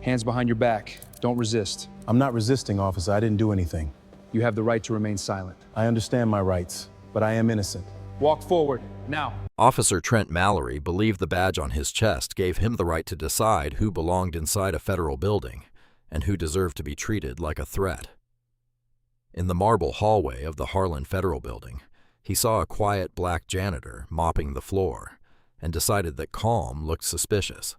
Hands behind your back. Don't resist. I'm not resisting, officer. I didn't do anything. You have the right to remain silent. I understand my rights, but I am innocent. Walk forward, now. Officer Trent Mallory believed the badge on his chest gave him the right to decide who belonged inside a federal building and who deserved to be treated like a threat. In the marble hallway of the Harlan Federal Building, he saw a quiet black janitor mopping the floor and decided that calm looked suspicious.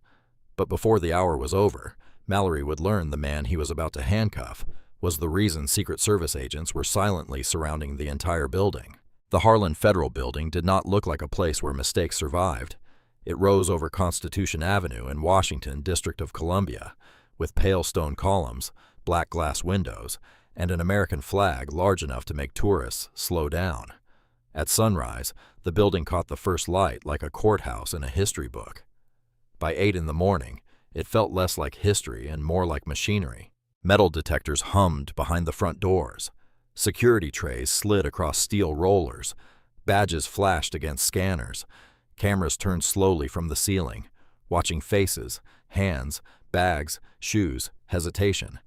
But before the hour was over, Mallory would learn the man he was about to handcuff was the reason Secret Service agents were silently surrounding the entire building. The Harlan Federal Building did not look like a place where mistakes survived. It rose over Constitution Avenue in Washington, District of Columbia, with pale stone columns, black glass windows, and an American flag large enough to make tourists slow down. At sunrise, the building caught the first light like a courthouse in a history book. By 8 in the morning, it felt less like history and more like machinery. Metal detectors hummed behind the front doors. Security trays slid across steel rollers. Badges flashed against scanners. Cameras turned slowly from the ceiling, watching faces, hands, bags, shoes, hesitation.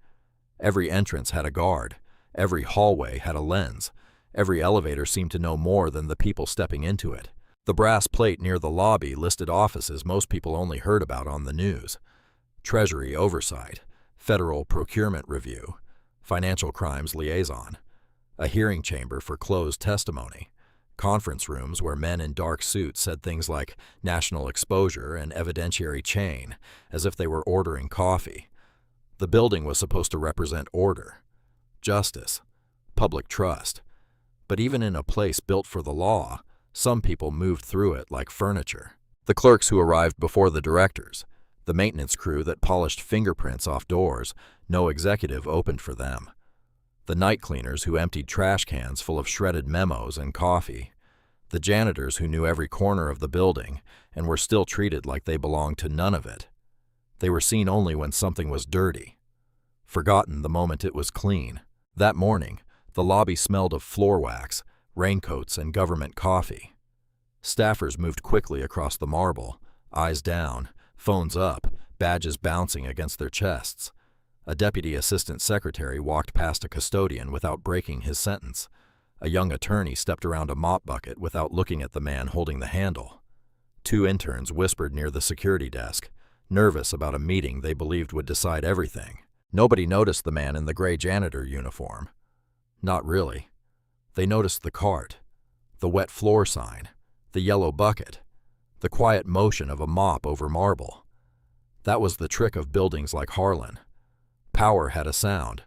Every entrance had a guard. Every hallway had a lens. Every elevator seemed to know more than the people stepping into it. The brass plate near the lobby listed offices most people only heard about on the news: Treasury Oversight, Federal Procurement Review, Financial Crimes Liaison, a hearing chamber for closed testimony, conference rooms where men in dark suits said things like national exposure and evidentiary chain, as if they were ordering coffee. The building was supposed to represent order, justice, public trust. But even in a place built for the law, some people moved through it like furniture. The clerks who arrived before the directors, the maintenance crew that polished fingerprints off doors, no executive opened for them. The night cleaners who emptied trash cans full of shredded memos and coffee. The janitors who knew every corner of the building and were still treated like they belonged to none of it. They were seen only when something was dirty, forgotten the moment it was clean. That morning, the lobby smelled of floor wax, raincoats, and government coffee. Staffers moved quickly across the marble, eyes down, phones up, badges bouncing against their chests. A deputy assistant secretary walked past a custodian without breaking his sentence. A young attorney stepped around a mop bucket without looking at the man holding the handle. 2 interns whispered near the security desk, nervous about a meeting they believed would decide everything. Nobody noticed the man in the gray janitor uniform. Not really. They noticed the cart, the wet floor sign, the yellow bucket, the quiet motion of a mop over marble. That was the trick of buildings like Harlan. Power had a sound: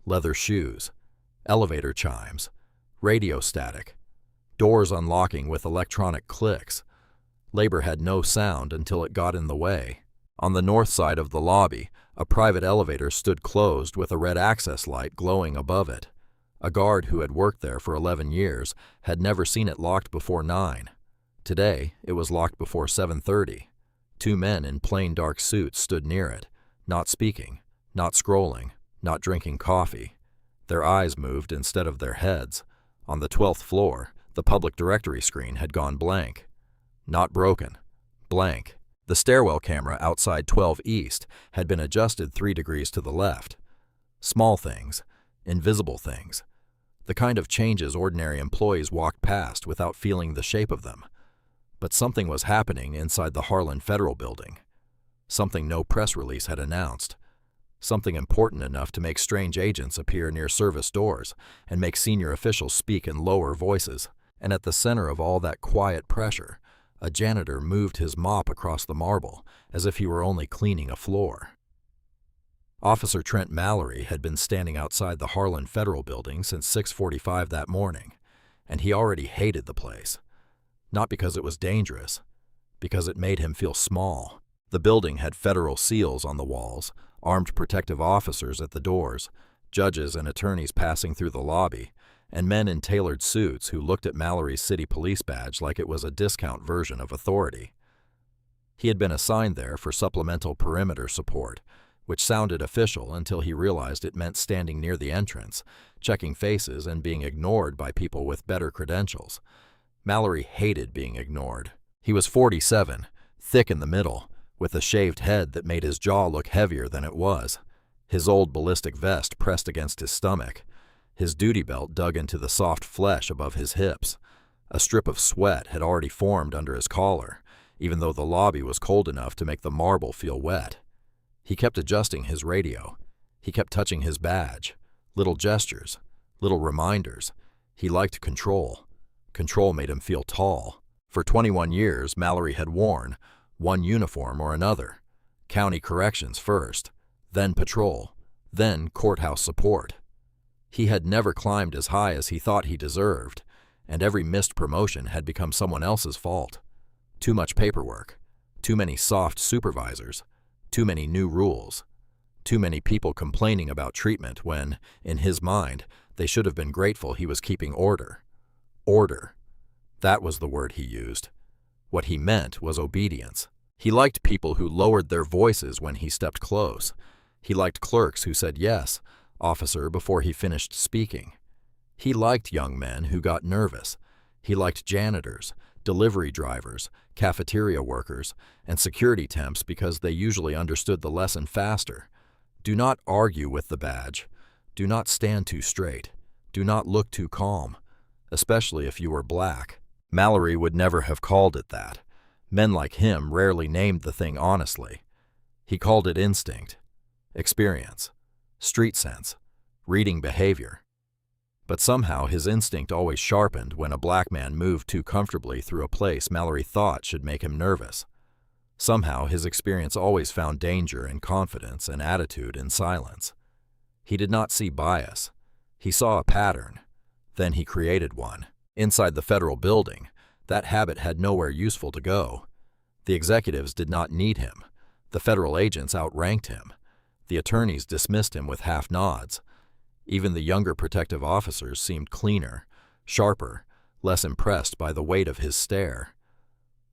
leather shoes, elevator chimes, radio static, doors unlocking with electronic clicks. Labor had no sound until it got in the way. On the north side of the lobby, a private elevator stood closed with a red access light glowing above it. A guard who had worked there for 11 years had never seen it locked before 9. Today, it was locked before 7:30. 2 men in plain dark suits stood near it, not speaking, not scrolling, not drinking coffee. Their eyes moved instead of their heads. On the 12th floor, the public directory screen had gone blank. Not broken, blank. The stairwell camera outside 12 East had been adjusted 3 degrees to the left. Small things, invisible things. The kind of changes ordinary employees walked past without feeling the shape of them. But something was happening inside the Harlan Federal Building. Something no press release had announced. Something important enough to make strange agents appear near service doors and make senior officials speak in lower voices. And at the center of all that quiet pressure, a janitor moved his mop across the marble as if he were only cleaning a floor. Officer Trent Mallory had been standing outside the Harlan Federal Building since 6:45 that morning, and he already hated the place. Not because it was dangerous, because it made him feel small. The building had federal seals on the walls, armed protective officers at the doors, judges and attorneys passing through the lobby, and men in tailored suits who looked at Mallory's city police badge like it was a discount version of authority. He had been assigned there for supplemental perimeter support, which sounded official until he realized it meant standing near the entrance, checking faces and being ignored by people with better credentials. Mallory hated being ignored. He was 47, thick in the middle, with a shaved head that made his jaw look heavier than it was, his old ballistic vest pressed against his stomach, his duty belt dug into the soft flesh above his hips. A strip of sweat had already formed under his collar, even though the lobby was cold enough to make the marble feel wet. He kept adjusting his radio. He kept touching his badge. Little gestures, little reminders. He liked control. Control made him feel tall. For 21 years, Mallory had worn one uniform or another. County corrections first, then patrol, then courthouse support. He had never climbed as high as he thought he deserved, and every missed promotion had become someone else's fault. Too much paperwork, too many soft supervisors, too many new rules, too many people complaining about treatment when, in his mind, they should have been grateful he was keeping order. Order. That was the word he used. What he meant was obedience. He liked people who lowered their voices when he stepped close. He liked clerks who said yes, officer, before he finished speaking. He liked young men who got nervous. He liked janitors, delivery drivers, cafeteria workers, and security temps because they usually understood the lesson faster. Do not argue with the badge. Do not stand too straight. Do not look too calm, especially if you were black. Mallory would never have called it that. Men like him rarely named the thing honestly. He called it instinct, experience, street sense, reading behavior. But somehow his instinct always sharpened when a black man moved too comfortably through a place Mallory thought should make him nervous. Somehow his experience always found danger in confidence and attitude in silence. He did not see bias. He saw a pattern. Then he created one. Inside the federal building, that habit had nowhere useful to go. The executives did not need him. The federal agents outranked him. The attorneys dismissed him with half nods. Even the younger protective officers seemed cleaner, sharper, less impressed by the weight of his stare.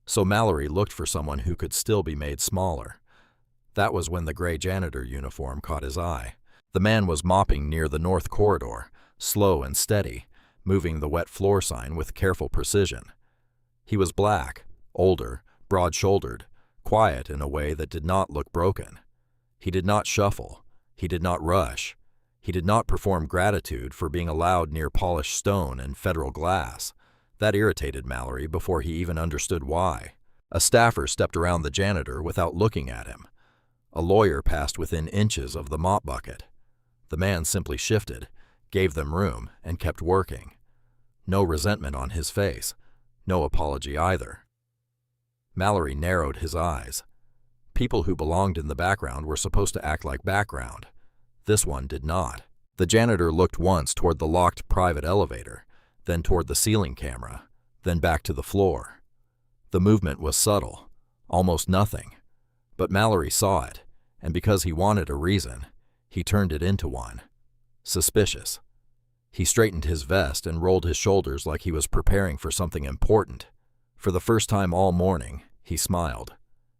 So Mallory looked for someone who could still be made smaller. That was when the gray janitor uniform caught his eye. The man was mopping near the north corridor, slow and steady, moving the wet floor sign with careful precision. He was black, older, broad-shouldered, quiet in a way that did not look broken. He did not shuffle. He did not rush. He did not perform gratitude for being allowed near polished stone and federal glass. That irritated Mallory before he even understood why. A staffer stepped around the janitor without looking at him. A lawyer passed within inches of the mop bucket. The man simply shifted, gave them room, and kept working. No resentment on his face. No apology either. Mallory narrowed his eyes. People who belonged in the background were supposed to act like background. This one did not. The janitor looked once toward the locked private elevator, then toward the ceiling camera, then back to the floor. The movement was subtle, almost nothing. But Mallory saw it, and because he wanted a reason, he turned it into one. Suspicious. He straightened his vest and rolled his shoulders like he was preparing for something important. For the first time all morning, he smiled.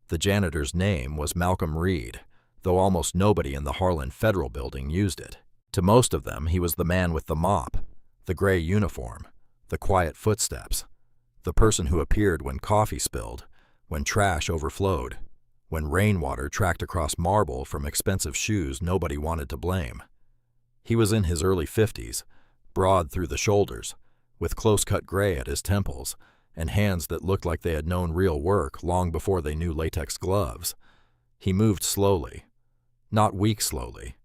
The janitor's name was Malcolm Reed, though almost nobody in the Harlan Federal Building used it. To most of them, he was the man with the mop, the gray uniform, the quiet footsteps, the person who appeared when coffee spilled, when trash overflowed, when rainwater tracked across marble from expensive shoes nobody wanted to blame. He was in his early 50s, broad through the shoulders, with close-cut gray at his temples, and hands that looked like they had known real work long before they knew latex gloves. He moved slowly. Not weak slowly.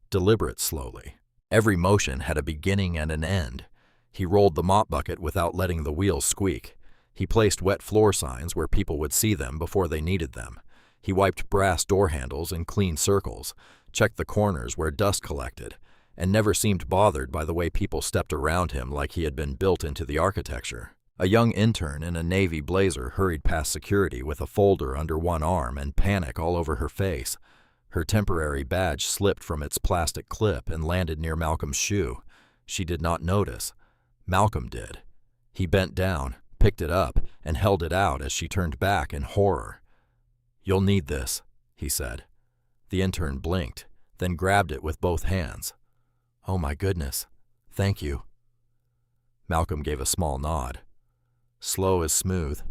Deliberate slowly. Every motion had a beginning and an end. He rolled the mop bucket without letting the wheels squeak. He placed wet floor signs where people would see them before they needed them. He wiped brass door handles in clean circles, checked the corners where dust collected, and never seemed bothered by the way people stepped around him like he had been built into the architecture. A young intern in a navy blazer hurried past security with a folder under one arm and panic all over her face. Her temporary badge slipped from its plastic clip and landed near Malcolm's shoe. She did not notice. Malcolm did. He bent down, picked it up, and held it out as she turned back in horror. "You'll need this," he said. The intern blinked, then grabbed it with both hands. "Oh my goodness, thank you." Malcolm gave a small nod. Slow as smooth.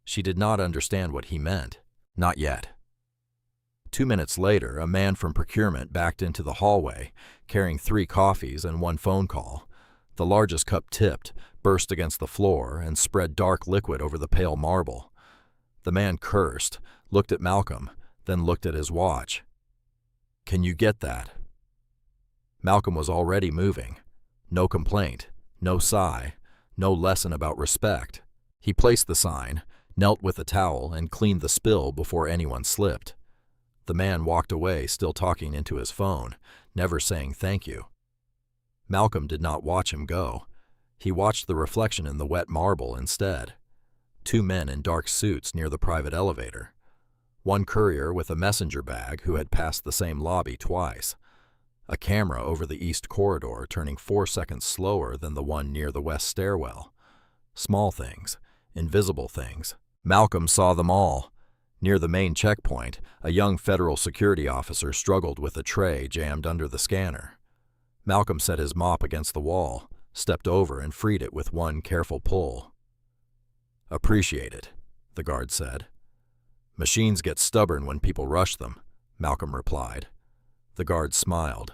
She did not understand what he meant. Not yet. 2 minutes later, a man from procurement backed into the hallway, carrying 3 coffees and 1 phone call. The largest cup tipped, burst against the floor, and spread dark liquid over the pale marble. The man cursed, looked at Malcolm, then looked at his watch. "Can you get that?" Malcolm was already moving. No complaint, no sigh, no lesson about respect. He placed the sign, knelt with a towel, and cleaned the spill before anyone slipped. The man walked away, still talking into his phone, never saying thank you. Malcolm did not watch him go. He watched the reflection in the wet marble instead. 2 men in dark suits near the private elevator. 1 courier with a messenger bag who had passed the same lobby twice. A camera over the east corridor turning 4 seconds slower than the one near the west stairwell. Small things, invisible things. Malcolm saw them all. Near the main checkpoint, a young federal security officer struggled with a tray jammed under the scanner. Malcolm set his mop against the wall, stepped over and freed it with 1 careful pull. "Appreciate it," the guard said. "Machines get stubborn when people rush them," Malcolm replied. The guard smiled.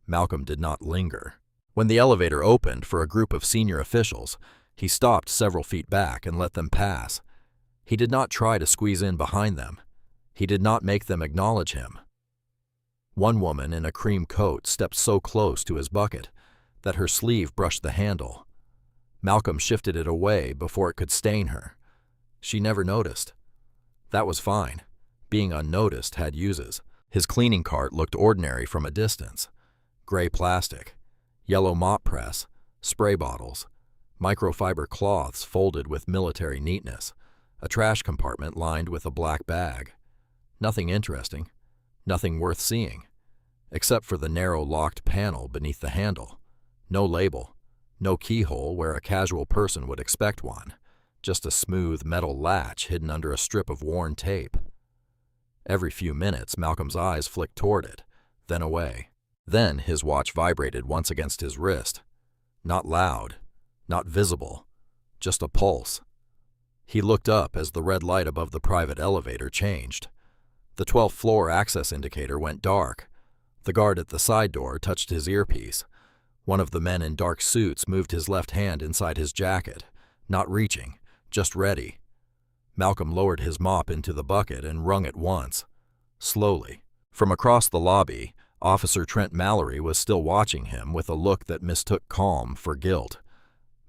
Malcolm did not linger. When the elevator opened for a group of senior officials, he stopped several feet back and let them pass. He did not try to squeeze in behind them. He did not make them acknowledge him. 1 woman in a cream coat stepped so close to his bucket that her sleeve brushed the handle. Malcolm shifted it away before it could stain her. She never noticed. That was fine. Being unnoticed had uses. His cleaning cart looked ordinary from a distance. Gray plastic, yellow mop press, spray bottles, microfiber cloths folded with military neatness, a trash compartment lined with a black bag. Nothing interesting, nothing worth seeing, except for the narrow locked panel beneath the handle. No label, no keyhole where a casual person would expect one, just a smooth metal latch hidden under a strip of worn tape. Every few minutes, Malcolm's eyes flicked toward it, then away. Then his watch vibrated once against his wrist. Not loud, not visible, just a pulse. He looked up as the red light above the private elevator changed. The 12th floor access indicator went dark. The guard at the side door touched his earpiece. One of the men in dark suits moved his left hand inside his jacket, not reaching, just ready. Malcolm lowered his mop into the bucket and wrung it once, slowly. From across the lobby, Officer Trent Mallory was still watching him with a look that mistook calm for guilt.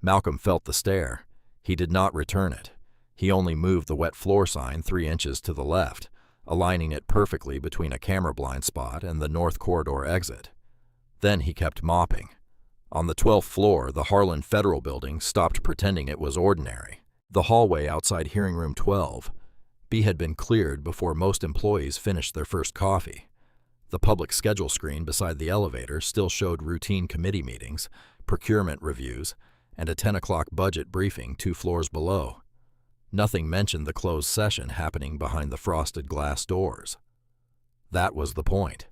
Malcolm felt the stare. He did not return it. He only moved the wet floor sign 3 inches to the left, aligning it perfectly between a camera blind spot and the north corridor exit. Then he kept mopping. On the 12th floor, the Harlan Federal Building stopped pretending it was ordinary. The hallway outside Hearing Room 12, B had been cleared before most employees finished their first coffee. The public schedule screen beside the elevator still showed routine committee meetings, procurement reviews, and a 10 o'clock budget briefing 2 floors below. Nothing mentioned the closed session happening behind the frosted glass doors. That was the point.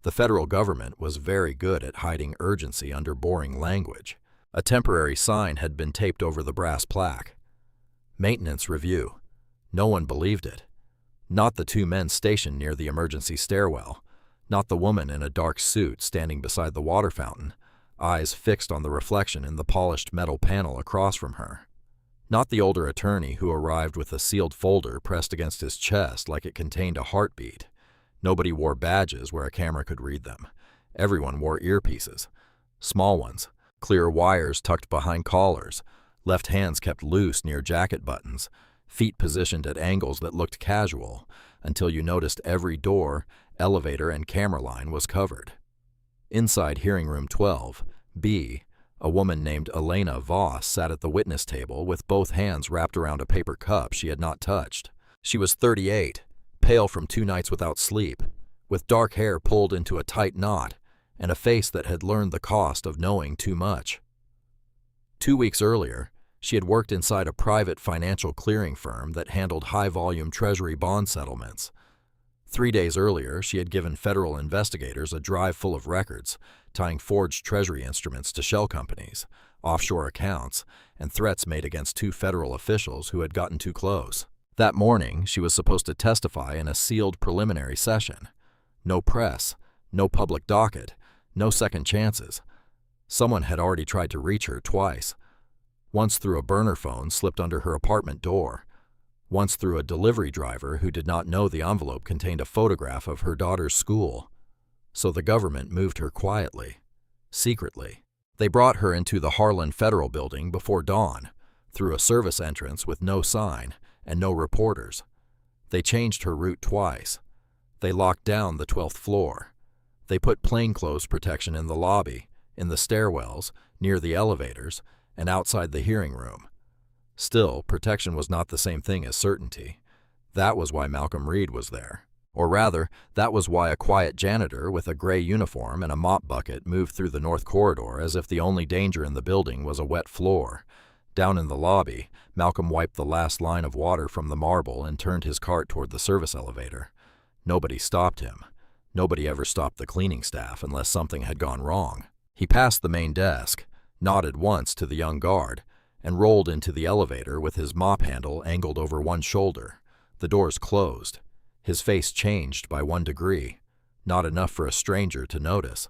The federal government was very good at hiding urgency under boring language. A temporary sign had been taped over the brass plaque. Maintenance review. No one believed it. Not the 2 men stationed near the emergency stairwell. Not the woman in a dark suit standing beside the water fountain, eyes fixed on the reflection in the polished metal panel across from her. Not the older attorney who arrived with a sealed folder pressed against his chest like it contained a heartbeat. Nobody wore badges where a camera could read them. Everyone wore earpieces. Small ones, clear wires tucked behind collars, left hands kept loose near jacket buttons, feet positioned at angles that looked casual, until you noticed every door, elevator, and camera line was covered. Inside Hearing Room 12, B, a woman named Elena Voss sat at the witness table with both hands wrapped around a paper cup she had not touched. She was 38, pale from 2 nights without sleep, with dark hair pulled into a tight knot, and a face that had learned the cost of knowing too much. 2 weeks earlier, she had worked inside a private financial clearing firm that handled high-volume Treasury bond settlements. 3 days earlier, she had given federal investigators a drive full of records, tying forged Treasury instruments to shell companies, offshore accounts, and threats made against 2 federal officials who had gotten too close. That morning, she was supposed to testify in a sealed preliminary session. No press, no public docket, no second chances. Someone had already tried to reach her twice. Once through a burner phone slipped under her apartment door. Once through a delivery driver who did not know the envelope contained a photograph of her daughter's school. So the government moved her quietly, secretly. They brought her into the Harlan Federal Building before dawn, through a service entrance with no sign and no reporters. They changed her route twice. They locked down the 12th floor. They put plainclothes protection in the lobby, in the stairwells, near the elevators, and outside the hearing room. Still, protection was not the same thing as certainty. That was why Malcolm Reed was there. Or rather, that was why a quiet janitor with a gray uniform and a mop bucket moved through the north corridor as if the only danger in the building was a wet floor. Down in the lobby, Malcolm wiped the last line of water from the marble and turned his cart toward the service elevator. Nobody stopped him. Nobody ever stopped the cleaning staff unless something had gone wrong. He passed the main desk, nodded once to the young guard, and rolled into the elevator with his mop handle angled over one shoulder. The doors closed. His face changed by 1 degree. Not enough for a stranger to notice.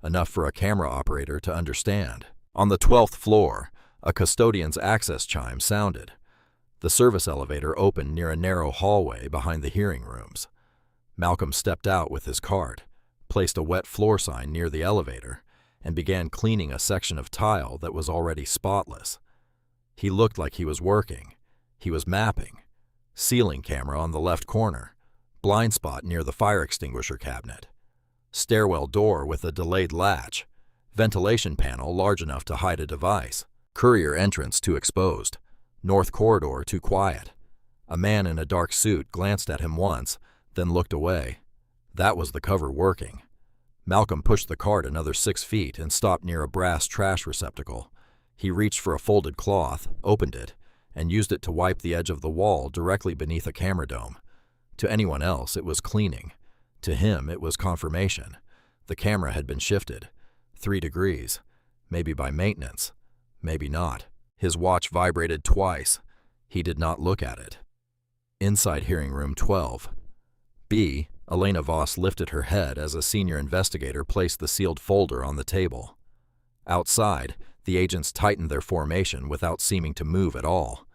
Enough for a camera operator to understand. On the 12th floor, a custodian's access chime sounded. The service elevator opened near a narrow hallway behind the hearing rooms. Malcolm stepped out with his cart, placed a wet floor sign near the elevator, and began cleaning a section of tile that was already spotless. He looked like he was working. He was mapping. Ceiling camera on the left corner. Blind spot near the fire extinguisher cabinet. Stairwell door with a delayed latch. Ventilation panel large enough to hide a device. Courier entrance too exposed. North corridor too quiet. A man in a dark suit glanced at him once, then looked away. That was the cover working. Malcolm pushed the cart another 6 feet and stopped near a brass trash receptacle. He reached for a folded cloth, opened it, and used it to wipe the edge of the wall directly beneath a camera dome. To anyone else, it was cleaning. To him, it was confirmation. The camera had been shifted. 3 degrees. Maybe by maintenance. Maybe not. His watch vibrated twice. He did not look at it. Inside hearing room 12. B. Elena Voss lifted her head as a senior investigator placed the sealed folder on the table. Outside, the agents tightened their formation without seeming to move at all.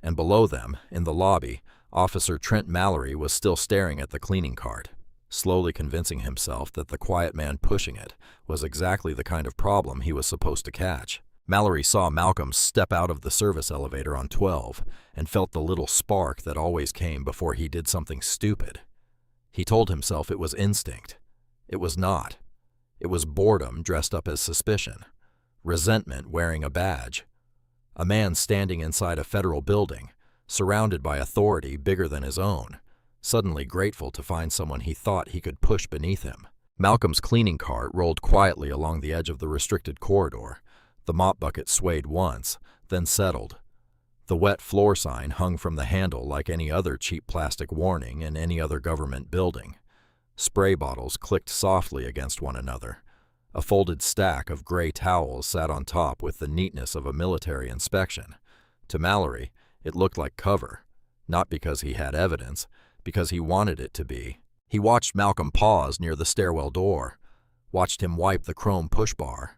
And below them, in the lobby, Officer Trent Mallory was still staring at the cleaning cart, slowly convincing himself that the quiet man pushing it was exactly the kind of problem he was supposed to catch. Mallory saw Malcolm step out of the service elevator on 12 and felt the little spark that always came before he did something stupid. He told himself it was instinct. It was not. It was boredom dressed up as suspicion, resentment wearing a badge. A man standing inside a federal building, surrounded by authority bigger than his own, suddenly grateful to find someone he thought he could push beneath him. Malcolm's cleaning cart rolled quietly along the edge of the restricted corridor. The mop bucket swayed once, then settled. The wet floor sign hung from the handle like any other cheap plastic warning in any other government building. Spray bottles clicked softly against one another. A folded stack of gray towels sat on top with the neatness of a military inspection. To Mallory, it looked like cover, not because he had evidence, because he wanted it to be. He watched Malcolm pause near the stairwell door, watched him wipe the chrome push bar,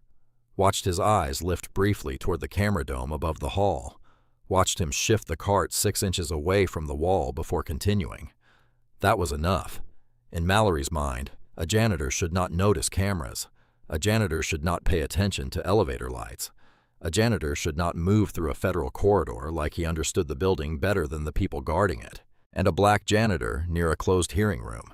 watched his eyes lift briefly toward the camera dome above the hall, watched him shift the cart 6 inches away from the wall before continuing. That was enough. In Mallory's mind, a janitor should not notice cameras. A janitor should not pay attention to elevator lights. A janitor should not move through a federal corridor like he understood the building better than the people guarding it. And a black janitor near a closed hearing room.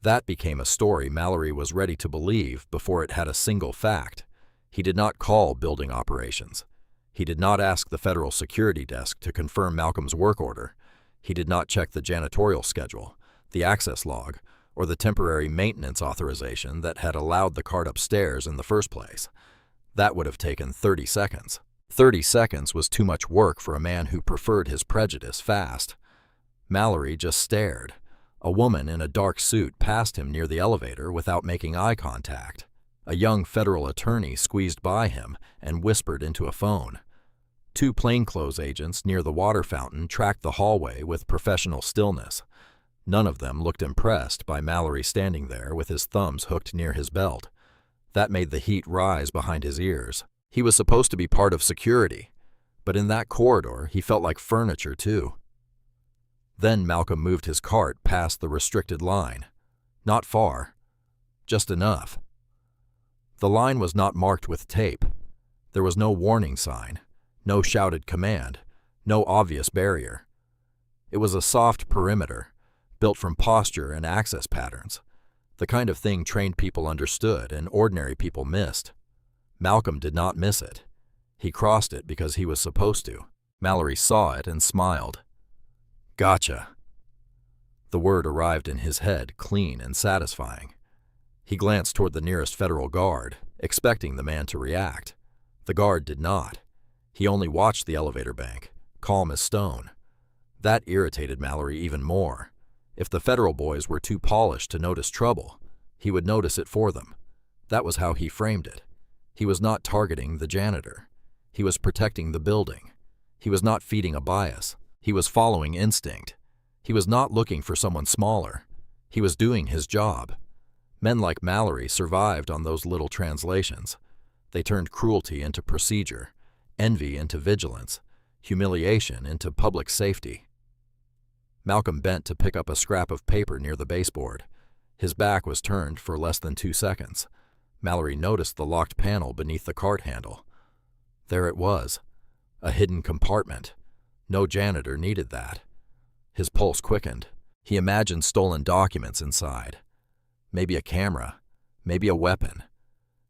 That became a story Mallory was ready to believe before it had a single fact. He did not call building operations. He did not ask the federal security desk to confirm Malcolm's work order. He did not check the janitorial schedule, the access log, or the temporary maintenance authorization that had allowed the cart upstairs in the first place. That would have taken 30 seconds. 30 seconds was too much work for a man who preferred his prejudice fast. Mallory just stared. A woman in a dark suit passed him near the elevator without making eye contact. A young federal attorney squeezed by him and whispered into a phone. Two plainclothes agents near the water fountain tracked the hallway with professional stillness. None of them looked impressed by Mallory standing there with his thumbs hooked near his belt. That made the heat rise behind his ears. He was supposed to be part of security, but in that corridor he felt like furniture too. Then Malcolm moved his cart past the restricted line. Not far, just enough. The line was not marked with tape. There was no warning sign, no shouted command, no obvious barrier. It was a soft perimeter, built from posture and access patterns, the kind of thing trained people understood and ordinary people missed. Malcolm did not miss it. He crossed it because he was supposed to. Mallory saw it and smiled. Gotcha. The word arrived in his head clean and satisfying. He glanced toward the nearest federal guard, expecting the man to react. The guard did not. He only watched the elevator bank, calm as stone. That irritated Mallory even more. If the federal boys were too polished to notice trouble, he would notice it for them. That was how he framed it. He was not targeting the janitor. He was protecting the building. He was not feeding a bias. He was following instinct. He was not looking for someone smaller. He was doing his job. Men like Mallory survived on those little translations. They turned cruelty into procedure, envy into vigilance, humiliation into public safety. Malcolm bent to pick up a scrap of paper near the baseboard. His back was turned for less than 2 seconds. Mallory noticed the locked panel beneath the cart handle. There it was, a hidden compartment. No janitor needed that. His pulse quickened. He imagined stolen documents inside. Maybe a camera, maybe a weapon,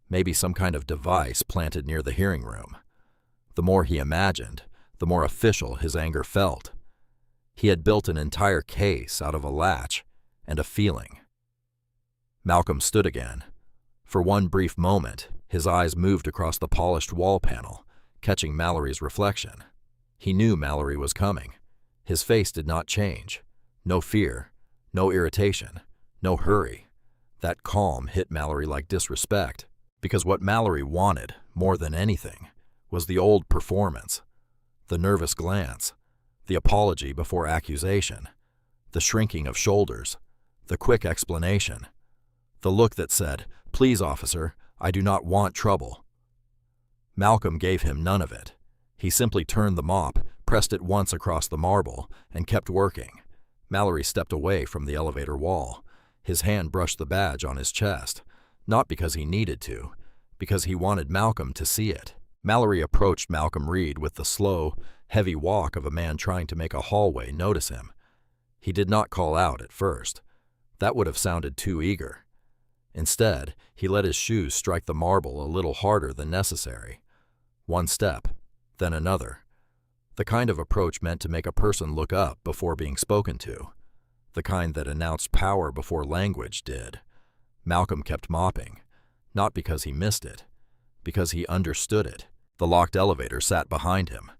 maybe some kind of device planted near the hearing room. The more he imagined, the more official his anger felt. He had built an entire case out of a latch and a feeling. Malcolm stood again. For one brief moment, his eyes moved across the polished wall panel, catching Mallory's reflection. He knew Mallory was coming. His face did not change. No fear, no irritation, no hurry. That calm hit Mallory like disrespect, because what Mallory wanted, more than anything, was the old performance, the nervous glance, the apology before accusation, the shrinking of shoulders, the quick explanation, the look that said, "Please, officer, I do not want trouble." Malcolm gave him none of it. He simply turned the mop, pressed it once across the marble, and kept working. Mallory stepped away from the elevator wall. His hand brushed the badge on his chest, not because he needed to, because he wanted Malcolm to see it. Mallory approached Malcolm Reed with the slow, heavy walk of a man trying to make a hallway notice him. He did not call out at first. That would have sounded too eager. Instead, he let his shoes strike the marble a little harder than necessary. One step, then another. The kind of approach meant to make a person look up before being spoken to. The kind that announced power before language did. Malcolm kept mopping, not because he missed it, because he understood it. The locked elevator sat behind him.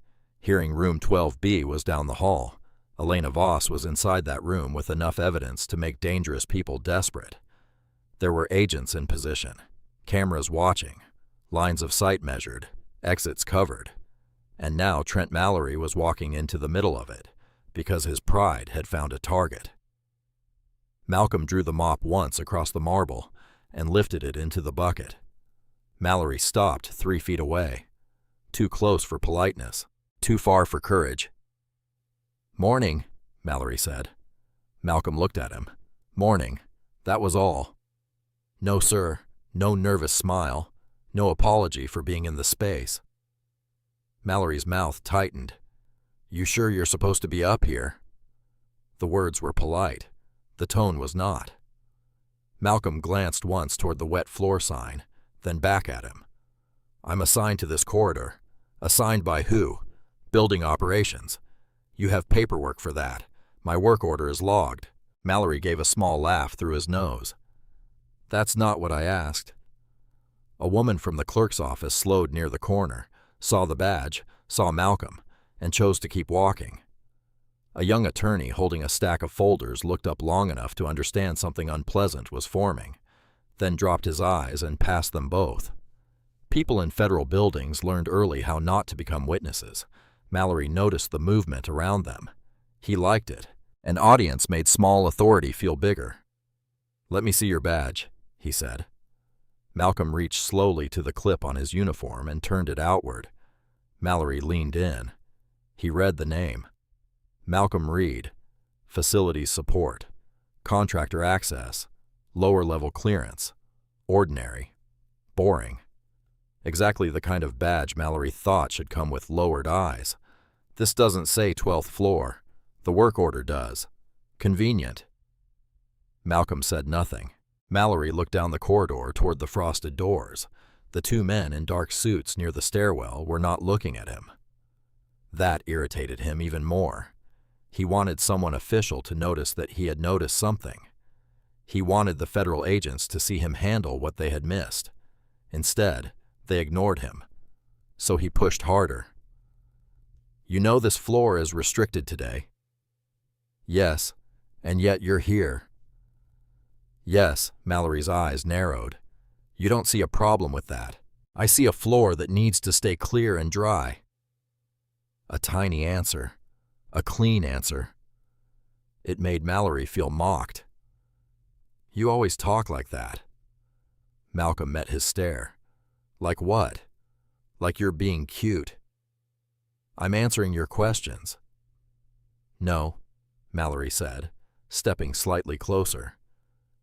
Hearing room 12B was down the hall. Elena Voss was inside that room with enough evidence to make dangerous people desperate. There were agents in position, cameras watching, lines of sight measured, exits covered. And now Trent Mallory was walking into the middle of it, because his pride had found a target. Malcolm drew the mop once across the marble and lifted it into the bucket. Mallory stopped 3 feet away. Too close for politeness, too far for courage. "Morning," Mallory said. Malcolm looked at him. "Morning." That was all. No sir, no nervous smile, no apology for being in the space. Mallory's mouth tightened. "You sure you're supposed to be up here?" The words were polite. The tone was not. Malcolm glanced once toward the wet floor sign, then back at him. "I'm assigned to this corridor." "Assigned by who?" "Building operations." "You have paperwork for that. My work order is logged." Mallory gave a small laugh through his nose. "That's not what I asked." A woman from the clerk's office slowed near the corner, saw the badge, saw Malcolm, and chose to keep walking. A young attorney holding a stack of folders looked up long enough to understand something unpleasant was forming, then dropped his eyes and passed them both. People in federal buildings learned early how not to become witnesses. Mallory noticed the movement around them. He liked it. An audience made small authority feel bigger. "Let me see your badge," he said. Malcolm reached slowly to the clip on his uniform and turned it outward. Mallory leaned in. He read the name. Malcolm Reed, Facilities Support, Contractor Access, Lower Level Clearance, Ordinary, Boring. Exactly the kind of badge Mallory thought should come with lowered eyes. This doesn't say 12th floor. The work order does. Convenient. Malcolm said nothing. Mallory looked down the corridor toward the frosted doors. The two men in dark suits near the stairwell were not looking at him. That irritated him even more. He wanted someone official to notice that he had noticed something. He wanted the federal agents to see him handle what they had missed. Instead, they ignored him. So he pushed harder. "You know this floor is restricted today." "Yes, and yet you're here." "Yes," Mallory's eyes narrowed. "You don't see a problem with that. I see a floor that needs to stay clear and dry." A tiny answer. A clean answer. It made Mallory feel mocked. "You always talk like that." Malcolm met his stare. "Like what?" "Like you're being cute." "I'm answering your questions." "No," Mallory said, stepping slightly closer.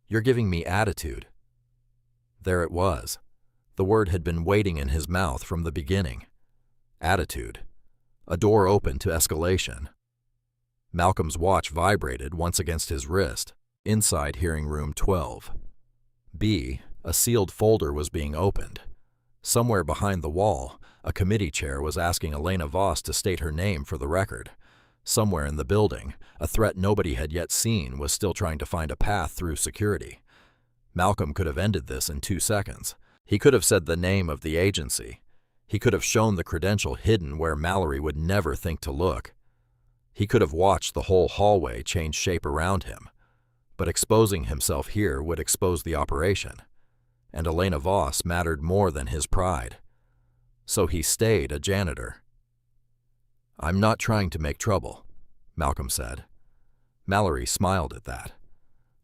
"You're giving me attitude." There it was. The word had been waiting in his mouth from the beginning. Attitude. A door opened to escalation. Malcolm's watch vibrated once against his wrist. Inside hearing room 12. B, a sealed folder was being opened. Somewhere behind the wall, a committee chair was asking Elena Voss to state her name for the record. Somewhere in the building, a threat nobody had yet seen was still trying to find a path through security. Malcolm could have ended this in 2 seconds. He could have said the name of the agency. He could have shown the credential hidden where Mallory would never think to look. He could have watched the whole hallway change shape around him. But exposing himself here would expose the operation. And Elena Voss mattered more than his pride. So he stayed a janitor. "I'm not trying to make trouble," Malcolm said. Mallory smiled at that.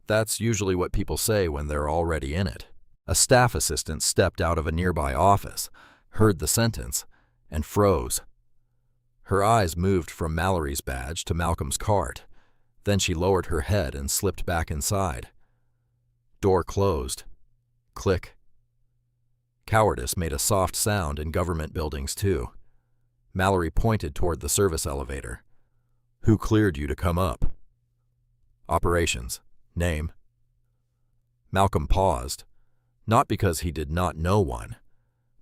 That's usually what people say when they're already in it. A staff assistant stepped out of a nearby office, heard the sentence, and froze. Her eyes moved from Mallory's badge to Malcolm's cart. Then she lowered her head and slipped back inside. Door closed. Click. Cowardice made a soft sound in government buildings, too. Mallory pointed toward the service elevator. "Who cleared you to come up?" "Operations. Name?" Malcolm paused, not because he did not know one,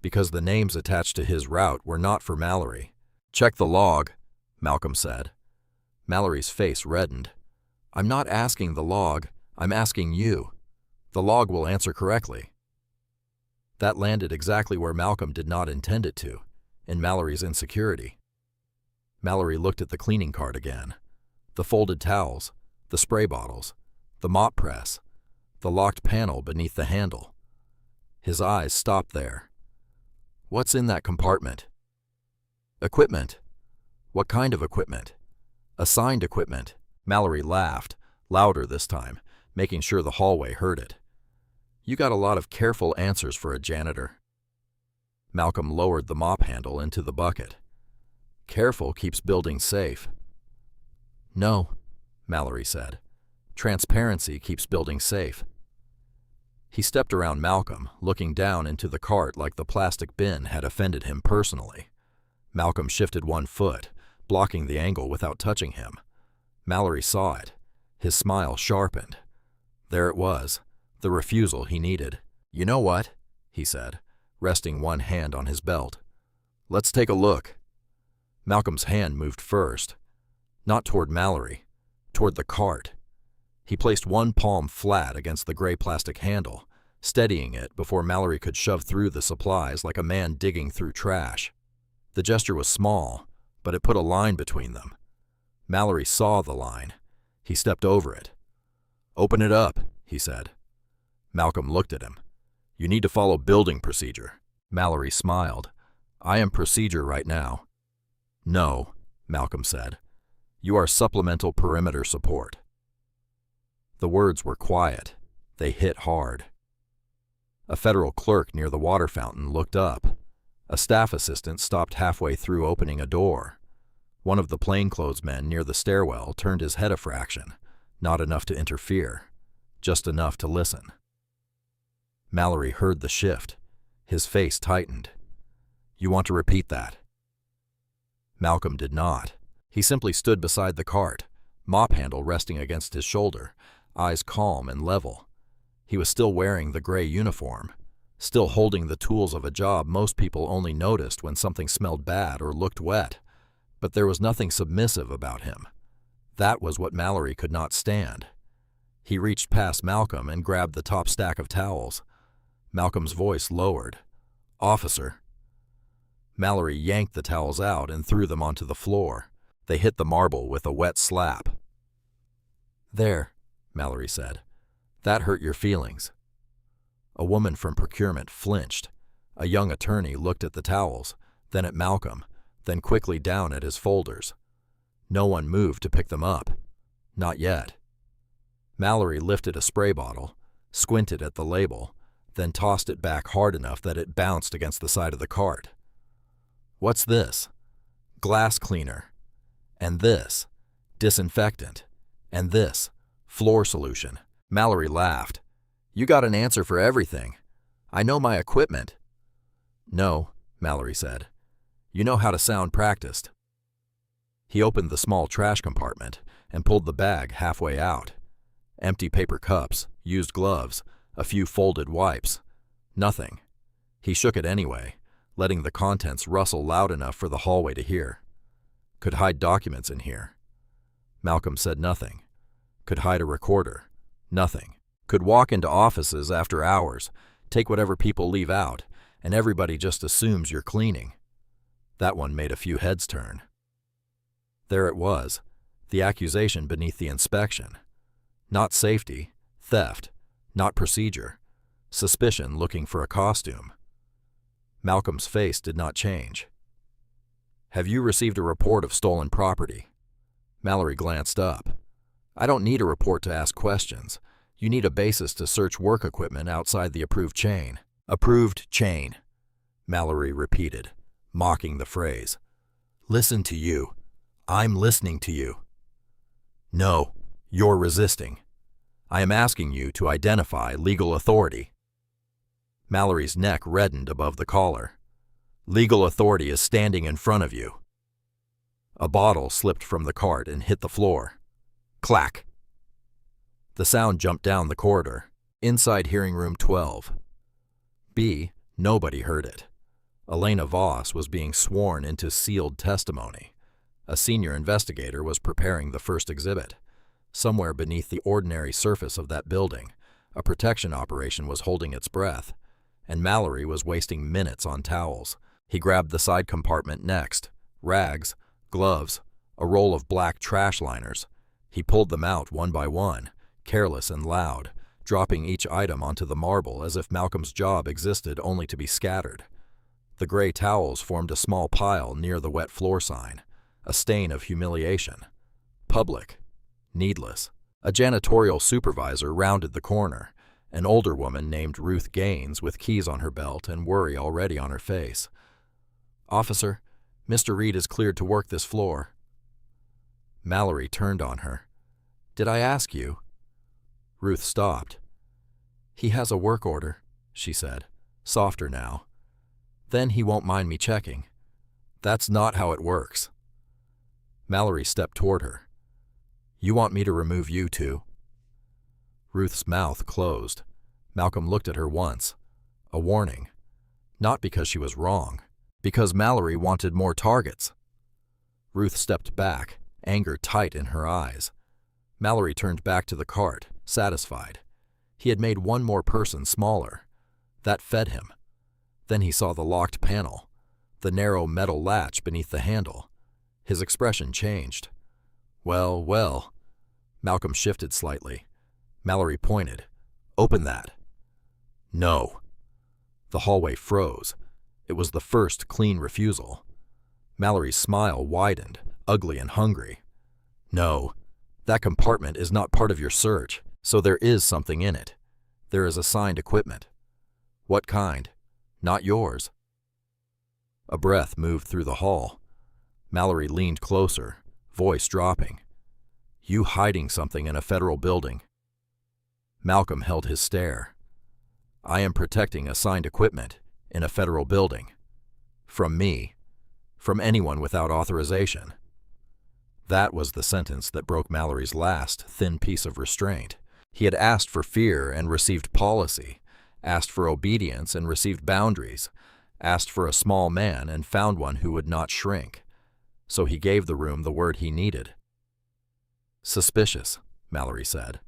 because the names attached to his route were not for Mallory. "Check the log," Malcolm said. Mallory's face reddened. "I'm not asking the log, I'm asking you. The log will answer correctly." That landed exactly where Malcolm did not intend it to, in Mallory's insecurity. Mallory looked at the cleaning cart again. The folded towels, the spray bottles, the mop press, the locked panel beneath the handle. His eyes stopped there. "What's in that compartment?" "Equipment." "What kind of equipment?" "Assigned equipment." Mallory laughed, louder this time, making sure the hallway heard it. "You got a lot of careful answers for a janitor." Malcolm lowered the mop handle into the bucket. "Careful keeps buildings safe." "No," Mallory said. "Transparency keeps buildings safe." He stepped around Malcolm, looking down into the cart like the plastic bin had offended him personally. Malcolm shifted one foot, blocking the angle without touching him. Mallory saw it. His smile sharpened. There it was, the refusal he needed. "You know what?" he said, resting one hand on his belt. "Let's take a look." Malcolm's hand moved first, not toward Mallory, toward the cart. He placed one palm flat against the gray plastic handle, steadying it before Mallory could shove through the supplies like a man digging through trash. The gesture was small, but it put a line between them. Mallory saw the line. He stepped over it. "Open it up," he said. Malcolm looked at him. "You need to follow building procedure." Mallory smiled. I am procedure right now. No, Malcolm said. You are supplemental perimeter support. The words were quiet. They hit hard. A federal clerk near the water fountain looked up. A staff assistant stopped halfway through opening a door. One of the plainclothesmen near the stairwell turned his head a fraction, not enough to interfere, just enough to listen. Mallory heard the shift. His face tightened. You want to repeat that? Malcolm did not. He simply stood beside the cart, mop handle resting against his shoulder, eyes calm and level. He was still wearing the gray uniform, still holding the tools of a job most people only noticed when something smelled bad or looked wet. But there was nothing submissive about him. That was what Mallory could not stand. He reached past Malcolm and grabbed the top stack of towels. Malcolm's voice lowered. Officer. Mallory yanked the towels out and threw them onto the floor. They hit the marble with a wet slap. There, Mallory said. That hurt your feelings. A woman from procurement flinched. A young attorney looked at the towels, then at Malcolm, then quickly down at his folders. No one moved to pick them up. Not yet. Mallory lifted a spray bottle, squinted at the label, then tossed it back hard enough that it bounced against the side of the cart. What's this? Glass cleaner. And this, disinfectant. And this, floor solution. Mallory laughed. You got an answer for everything. I know my equipment. No, Mallory said. You know how to sound practiced. He opened the small trash compartment and pulled the bag halfway out. Empty paper cups, used gloves, a few folded wipes. Nothing. He shook it anyway, letting the contents rustle loud enough for the hallway to hear. Could hide documents in here. Malcolm said nothing. Could hide a recorder. Nothing. Could walk into offices after hours, take whatever people leave out, and everybody just assumes you're cleaning. That one made a few heads turn. There it was, the accusation beneath the inspection. Not safety, theft, not procedure, suspicion looking for a costume. Malcolm's face did not change. Have you received a report of stolen property? Mallory glanced up. I don't need a report to ask questions. You need a basis to search work equipment outside the approved chain. Approved chain, Mallory repeated, mocking the phrase. Listen to you. I'm listening to you. No, you're resisting. I am asking you to identify legal authority. Mallory's neck reddened above the collar. Legal authority is standing in front of you. A bottle slipped from the cart and hit the floor. Clack! The sound jumped down the corridor, inside hearing room 12. Nobody heard it. Elena Voss was being sworn into sealed testimony. A senior investigator was preparing the first exhibit. Somewhere beneath the ordinary surface of that building, a protection operation was holding its breath, and Mallory was wasting minutes on towels. He grabbed the side compartment next. Rags, gloves, a roll of black trash liners. He pulled them out one by one, careless and loud, dropping each item onto the marble as if Malcolm's job existed only to be scattered. The gray towels formed a small pile near the wet floor sign, a stain of humiliation. Public. Needless. A janitorial supervisor rounded the corner, an older woman named Ruth Gaines with keys on her belt and worry already on her face. Officer, Mr. Reed is cleared to work this floor. Mallory turned on her. Did I ask you? Ruth stopped. He has a work order, she said, softer now. Then he won't mind me checking. That's not how it works. Mallory stepped toward her. You want me to remove you too? Ruth's mouth closed. Malcolm looked at her once. A warning. Not because she was wrong, because Mallory wanted more targets. Ruth stepped back, anger tight in her eyes. Mallory turned back to the cart, satisfied. He had made one more person smaller. That fed him. Then he saw the locked panel, the narrow metal latch beneath the handle. His expression changed. Well, well. Malcolm shifted slightly. Mallory pointed. Open that. No. The hallway froze. It was the first clean refusal. Mallory's smile widened, ugly and hungry. No, that compartment is not part of your search, so there is something in it. There is assigned equipment. What kind? Not yours. A breath moved through the hall. Mallory leaned closer, voice dropping. You hiding something in a federal building? Malcolm held his stare. I am protecting assigned equipment in a federal building. From me. From anyone without authorization. That was the sentence that broke Mallory's last thin piece of restraint. He had asked for fear and received policy, asked for obedience and received boundaries, asked for a small man and found one who would not shrink. So he gave the room the word he needed. Suspicious, Mallory said.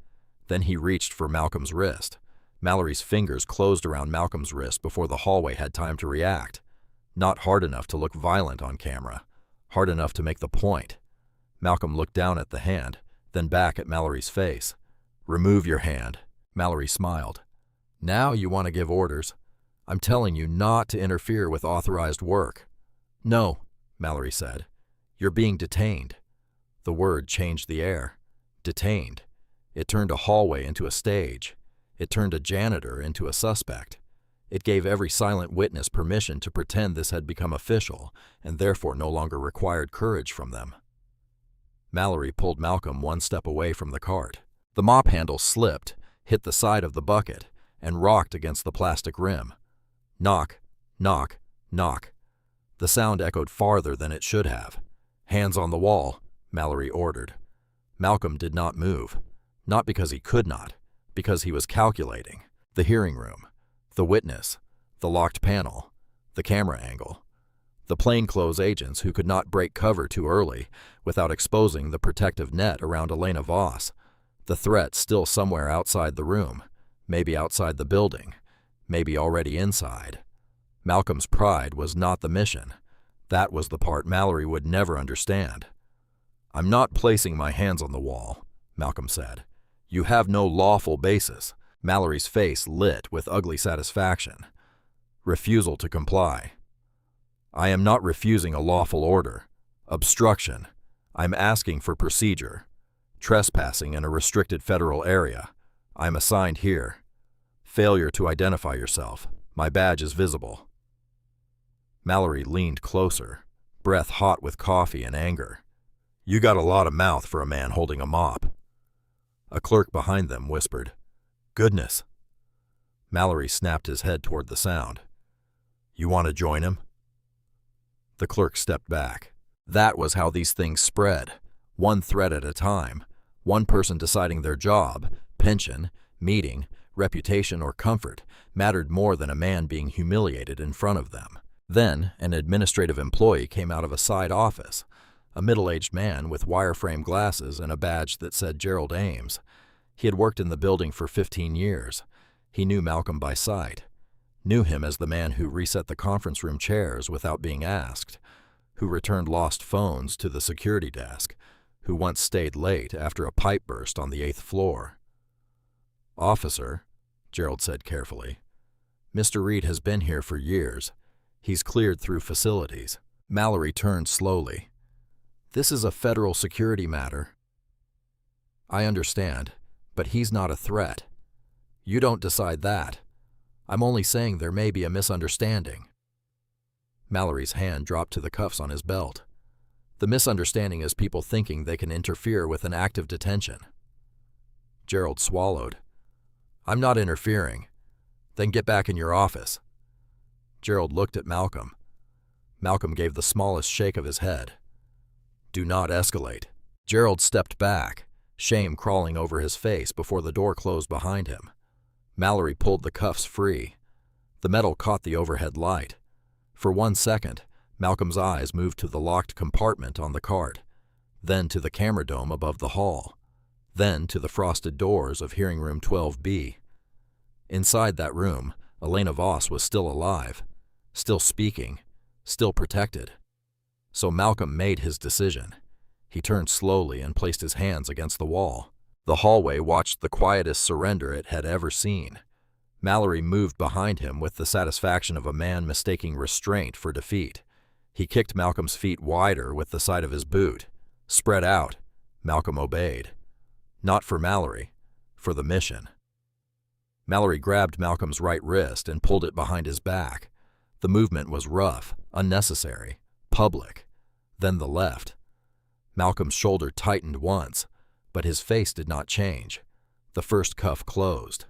Then he reached for Malcolm's wrist. Mallory's fingers closed around Malcolm's wrist before the hallway had time to react. Not hard enough to look violent on camera, hard enough to make the point. Malcolm looked down at the hand, then back at Mallory's face. Remove your hand. Mallory smiled. Now you want to give orders. I'm telling you not to interfere with authorized work. No, Mallory said. You're being detained. The word changed the air. Detained. It turned a hallway into a stage. It turned a janitor into a suspect. It gave every silent witness permission to pretend this had become official and therefore no longer required courage from them. Mallory pulled Malcolm one step away from the cart. The mop handle slipped, hit the side of the bucket, and rocked against the plastic rim. Knock, knock, knock. The sound echoed farther than it should have. Hands on the wall, Mallory ordered. Malcolm did not move. Not because he could not, because he was calculating. The hearing room, the witness, the locked panel, the camera angle, the plainclothes agents who could not break cover too early without exposing the protective net around Elena Voss, the threat still somewhere outside the room, maybe outside the building, maybe already inside. Malcolm's pride was not the mission. That was the part Mallory would never understand. I'm not placing my hands on the wall, Malcolm said. You have no lawful basis. Mallory's face lit with ugly satisfaction. Refusal to comply. I am not refusing a lawful order. Obstruction. I'm asking for procedure. Trespassing in a restricted federal area. I'm assigned here. Failure to identify yourself. My badge is visible. Mallory leaned closer, breath hot with coffee and anger. You got a lot of mouth for a man holding a mop. A clerk behind them whispered, Goodness. Mallory snapped his head toward the sound. You want to join him? The clerk stepped back. That was how these things spread, one threat at a time, one person deciding their job, pension, meeting, reputation, or comfort mattered more than a man being humiliated in front of them. Then, an administrative employee came out of a side office, a middle-aged man with wireframe glasses and a badge that said Gerald Ames. He had worked in the building for 15 years. He knew Malcolm by sight, knew him as the man who reset the conference room chairs without being asked, who returned lost phones to the security desk, who once stayed late after a pipe burst on the 8th floor. Officer, Gerald said carefully, Mr. Reed has been here for years. He's cleared through facilities. Mallory turned slowly. This is a federal security matter. I understand, but he's not a threat. You don't decide that. I'm only saying there may be a misunderstanding. Mallory's hand dropped to the cuffs on his belt. The misunderstanding is people thinking they can interfere with an active detention. Gerald swallowed. I'm not interfering. Then get back in your office. Gerald looked at Malcolm. Malcolm gave the smallest shake of his head. Do not escalate. Gerald stepped back, shame crawling over his face before the door closed behind him. Mallory pulled the cuffs free. The metal caught the overhead light. For 1 second, Malcolm's eyes moved to the locked compartment on the cart, then to the camera dome above the hall, then to the frosted doors of hearing room 12B. Inside that room, Elena Voss was still alive, still speaking, still protected. So Malcolm made his decision. He turned slowly and placed his hands against the wall. The hallway watched the quietest surrender it had ever seen. Mallory moved behind him with the satisfaction of a man mistaking restraint for defeat. He kicked Malcolm's feet wider with the side of his boot. Spread out. Malcolm obeyed. Not for Mallory, for the mission. Mallory grabbed Malcolm's right wrist and pulled it behind his back. The movement was rough, unnecessary, public. Then the left. Malcolm's shoulder tightened once, but his face did not change. The first cuff closed.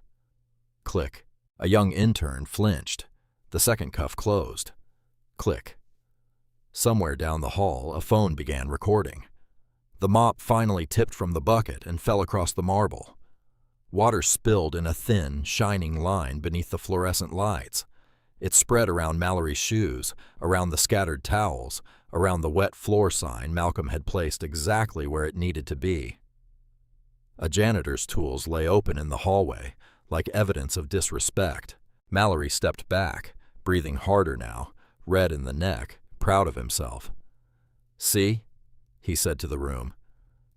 Click. A young intern flinched. The second cuff closed. Click. Somewhere down the hall, a phone began recording. The mop finally tipped from the bucket and fell across the marble. Water spilled in a thin, shining line beneath the fluorescent lights. It spread around Mallory's shoes, around the scattered towels, around the wet floor sign Malcolm had placed exactly where it needed to be. A janitor's tools lay open in the hallway, like evidence of disrespect. Mallory stepped back, breathing harder now, red in the neck, proud of himself. "See?" he said to the room.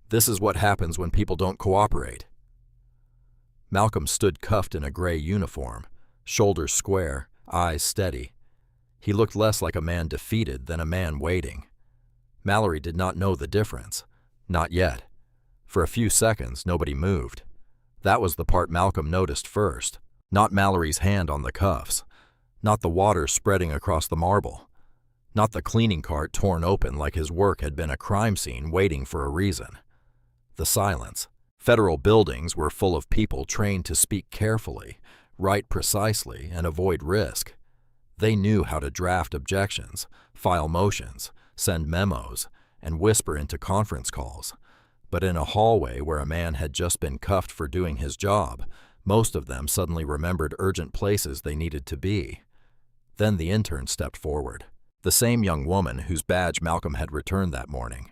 "This is what happens when people don't cooperate." Malcolm stood cuffed in a gray uniform, shoulders square, eyes steady. He looked less like a man defeated than a man waiting. Mallory did not know the difference. Not yet. For a few seconds, nobody moved. That was the part Malcolm noticed first. Not Mallory's hand on the cuffs. Not the water spreading across the marble. Not the cleaning cart torn open like his work had been a crime scene waiting for a reason. The silence. Federal buildings were full of people trained to speak carefully, write precisely, and avoid risk. They knew how to draft objections, file motions, send memos, and whisper into conference calls. But in a hallway where a man had just been cuffed for doing his job, most of them suddenly remembered urgent places they needed to be. Then the intern stepped forward, the same young woman whose badge Malcolm had returned that morning.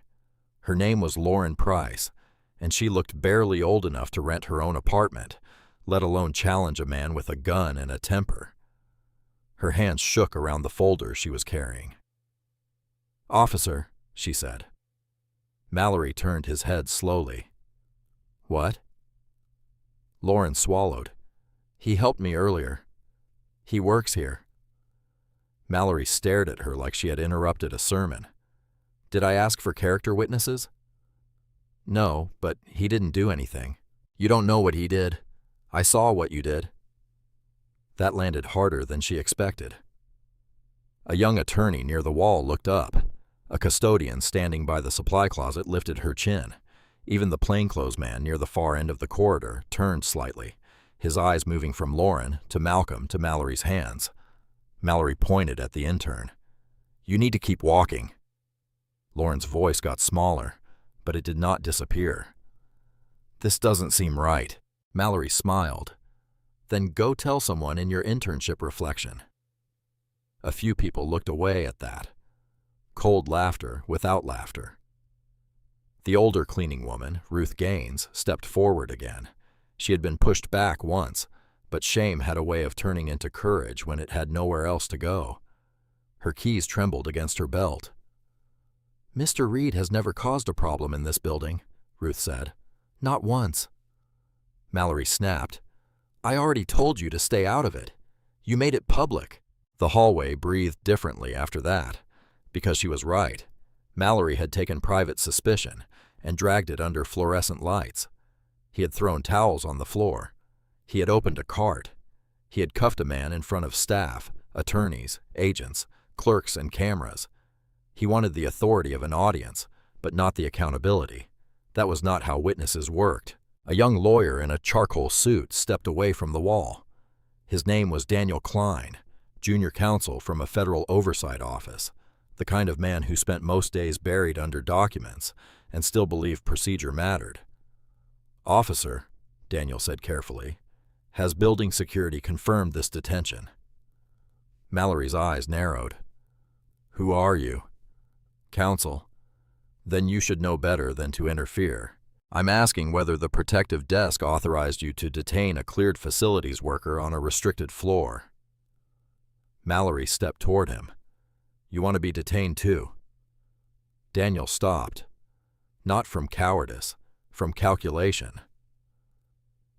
Her name was Lauren Price, and she looked barely old enough to rent her own apartment, let alone challenge a man with a gun and a temper. Her hands shook around the folder she was carrying. "Officer," she said. Mallory turned his head slowly. "What?" Lauren swallowed. "He helped me earlier. He works here." Mallory stared at her like she had interrupted a sermon. "Did I ask for character witnesses?" "No, but he didn't do anything." "You don't know what he did. I saw what you did." That landed harder than she expected. A young attorney near the wall looked up. A custodian standing by the supply closet lifted her chin. Even the plainclothes man near the far end of the corridor turned slightly, his eyes moving from Lauren to Malcolm to Mallory's hands. Mallory pointed at the intern. "You need to keep walking." Lauren's voice got smaller, but it did not disappear. "This doesn't seem right." Mallory smiled. "Then go tell someone in your internship reflection." A few people looked away at that. Cold laughter without laughter. The older cleaning woman, Ruth Gaines, stepped forward again. She had been pushed back once, but shame had a way of turning into courage when it had nowhere else to go. Her keys trembled against her belt. "Mr. Reed has never caused a problem in this building," Ruth said. "Not once." Mallory snapped. "I already told you to stay out of it. You made it public." The hallway breathed differently after that, because she was right. Mallory had taken private suspicion and dragged it under fluorescent lights. He had thrown towels on the floor. He had opened a cart. He had cuffed a man in front of staff, attorneys, agents, clerks, and cameras. He wanted the authority of an audience, but not the accountability. That was not how witnesses worked. A young lawyer in a charcoal suit stepped away from the wall. His name was Daniel Klein, junior counsel from a federal oversight office, the kind of man who spent most days buried under documents and still believed procedure mattered. "Officer," Daniel said carefully, "has building security confirmed this detention?" Mallory's eyes narrowed. "Who are you?" "Counsel." "Then you should know better than to interfere. I'm asking whether the protective desk authorized you to detain a cleared facilities worker on a restricted floor." Mallory stepped toward him. "You want to be detained too?" Daniel stopped. Not from cowardice, from calculation.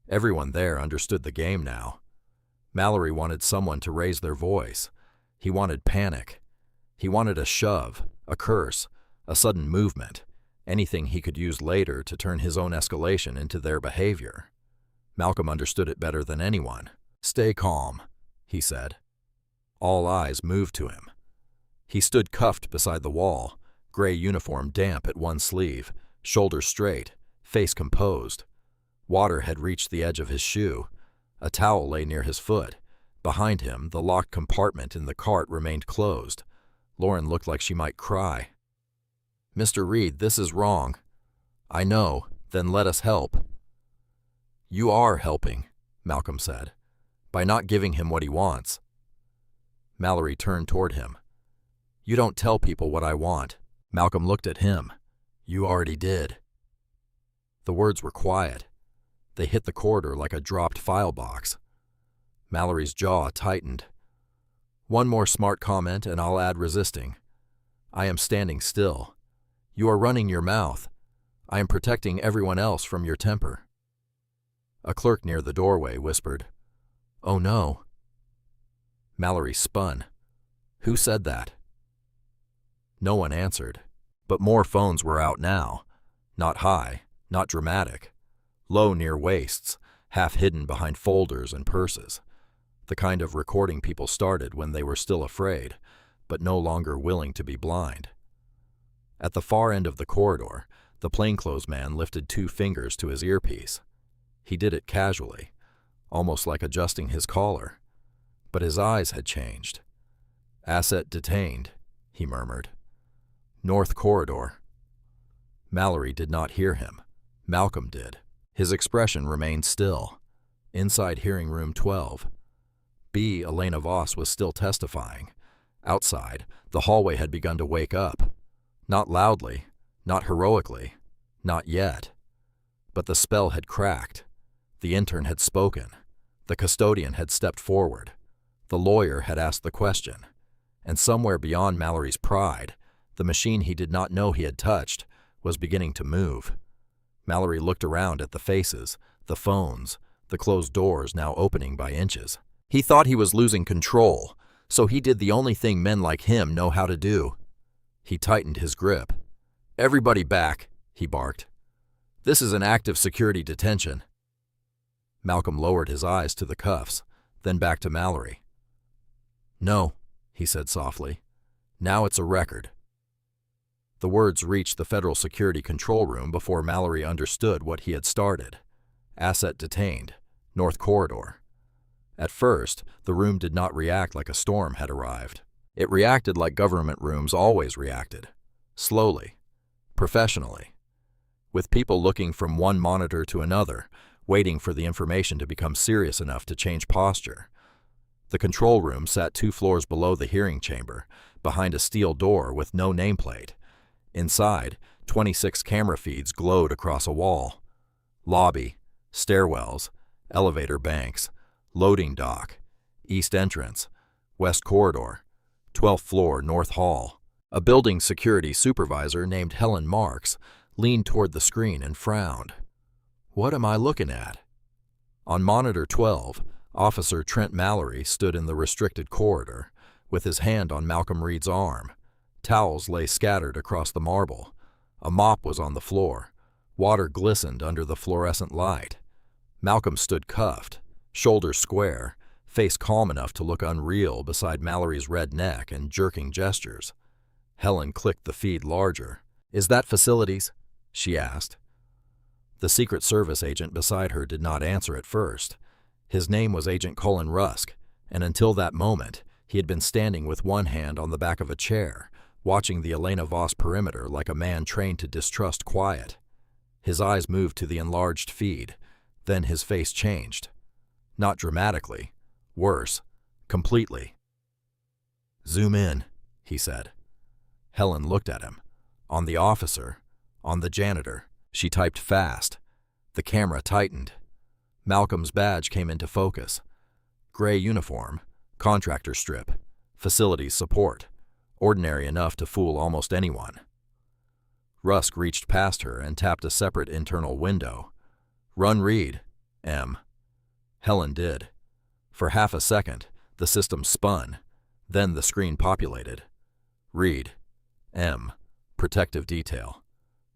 Everyone there understood the game now. Mallory wanted someone to raise their voice. He wanted panic. He wanted a shove, a curse, a sudden movement, anything he could use later to turn his own escalation into their behavior. Malcolm understood it better than anyone. "Stay calm," he said. All eyes moved to him. He stood cuffed beside the wall, gray uniform damp at one sleeve, shoulders straight, face composed. Water had reached the edge of his shoe. A towel lay near his foot. Behind him, the locked compartment in the cart remained closed. Lauren looked like she might cry. "Mr. Reed, this is wrong." "I know. Then let us help." "You are helping," Malcolm said, "by not giving him what he wants." Mallory turned toward him. "You don't tell people what I want." Malcolm looked at him. "You already did." The words were quiet. They hit the corridor like a dropped file box. Mallory's jaw tightened. "One more smart comment and I'll add resisting. I am standing still. You are running your mouth. I am protecting everyone else from your temper." A clerk near the doorway whispered, "Oh no." Mallory spun. Who said that? No one answered, but more phones were out now. Not high, not dramatic. Low near waists, half hidden behind folders and purses. The kind of recording people started when they were still afraid, but no longer willing to be blind. At the far end of the corridor, the plainclothes man lifted 2 fingers to his earpiece. He did it casually, almost like adjusting his collar. But his eyes had changed. "Asset detained," he murmured. "North corridor." Mallory did not hear him. Malcolm did. His expression remained still. Inside hearing room 12. B. Elena Voss was still testifying. Outside, the hallway had begun to wake up. Not loudly, not heroically, not yet. But the spell had cracked. The intern had spoken. The custodian had stepped forward. The lawyer had asked the question. And somewhere beyond Mallory's pride, the machine he did not know he had touched was beginning to move. Mallory looked around at the faces, the phones, the closed doors now opening by inches. He thought he was losing control, so he did the only thing men like him know how to do. He tightened his grip. "Everybody back," he barked. "This is an active security detention." Malcolm lowered his eyes to the cuffs, then back to Mallory. "No," he said softly. "Now it's a record." The words reached the Federal Security Control Room before Mallory understood what he had started. Asset detained. North corridor. At first, the room did not react like a storm had arrived. It reacted like government rooms always reacted. Slowly. Professionally. With people looking from one monitor to another, waiting for the information to become serious enough to change posture. The control room sat 2 floors below the hearing chamber, behind a steel door with no nameplate. Inside, 26 camera feeds glowed across a wall. Lobby, stairwells, elevator banks, loading dock, east entrance, west corridor, 12th floor north hall. A building security supervisor named Helen Marks leaned toward the screen and frowned. "What am I looking at?" On monitor 12, Officer Trent Mallory stood in the restricted corridor, with his hand on Malcolm Reed's arm. Towels lay scattered across the marble. A mop was on the floor. Water glistened under the fluorescent light. Malcolm stood cuffed, shoulders square, face calm enough to look unreal beside Mallory's red neck and jerking gestures. Helen clicked the feed larger. "Is that facilities?" she asked. The Secret Service agent beside her did not answer at first. His name was Agent Colin Rusk, and until that moment, he had been standing with one hand on the back of a chair, watching the Elena Voss perimeter like a man trained to distrust quiet. His eyes moved to the enlarged feed, then his face changed. Not dramatically. Worse. Completely. "Zoom in," he said. Helen looked at him. On the officer. On the janitor. She typed fast. The camera tightened. Malcolm's badge came into focus. Gray uniform. Contractor strip. Facilities support. Ordinary enough to fool almost anyone. Rusk reached past her and tapped a separate internal window. "Run read, M." Helen did. For half a second, the system spun. Then the screen populated. Read. M. Protective detail.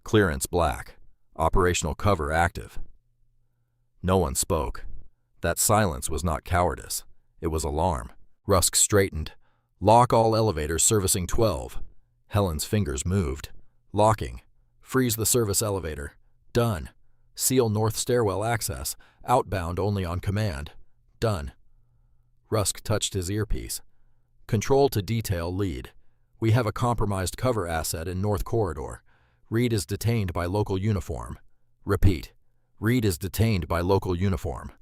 Clearance black. Operational cover active. No one spoke. That silence was not cowardice. It was alarm. Rusk straightened. Lock all elevators servicing 12. Helen's fingers moved. Locking. Freeze the service elevator. Done. Seal north stairwell access. Outbound only on command. Done. Rusk touched his earpiece. Control to detail lead. We have a compromised cover asset in North Corridor. Reed is detained by local uniform. Repeat. Reed is detained by local uniform.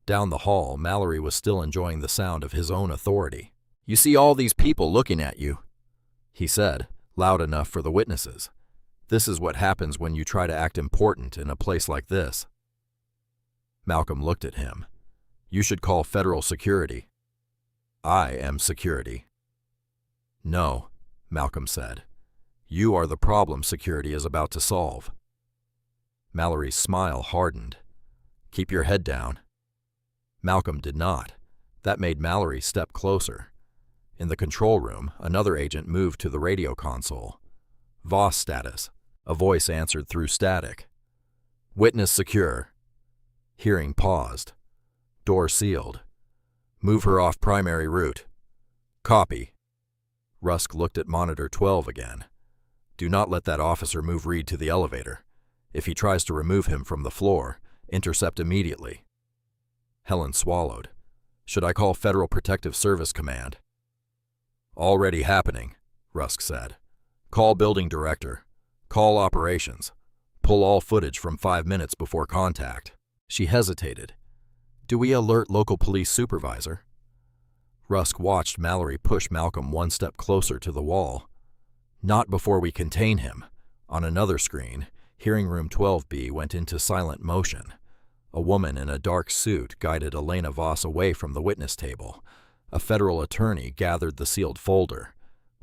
Down the hall, Mallory was still enjoying the sound of his own authority. You see all these people looking at you, he said, loud enough for the witnesses. This is what happens when you try to act important in a place like this. Malcolm looked at him. You should call federal security. I am security. No, Malcolm said. You are the problem security is about to solve. Mallory's smile hardened. Keep your head down. Malcolm did not. That made Mallory step closer. In the control room, another agent moved to the radio console. Voss status. A voice answered through static. Witness secure. Hearing paused. Door sealed. Move her off primary route. Copy. Rusk looked at monitor 12 again. Do not let that officer move Reed to the elevator. If he tries to remove him from the floor, intercept immediately. Helen swallowed. Should I call Federal Protective Service Command? Already happening, Rusk said. Call building director. Call operations. Pull all footage from 5 minutes before contact. She hesitated. Do we alert local police supervisor? Rusk watched Mallory push Malcolm one step closer to the wall. Not before we contain him. On another screen, hearing room 12B went into silent motion. A woman in a dark suit guided Elena Voss away from the witness table. A federal attorney gathered the sealed folder.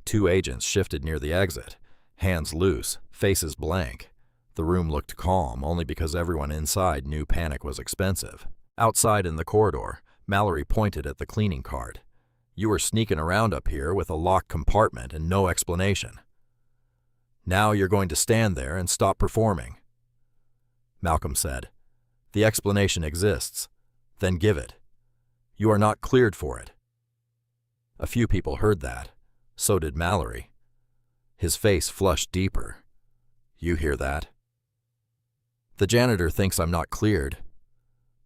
2 agents shifted near the exit, hands loose, faces blank. The room looked calm only because everyone inside knew panic was expensive. Outside in the corridor, Mallory pointed at the cleaning cart. You were sneaking around up here with a locked compartment and no explanation. Now you're going to stand there and stop performing. Malcolm said, The explanation exists. Then give it. You are not cleared for it. A few people heard that. So did Mallory. His face flushed deeper. You hear that? The janitor thinks I'm not cleared.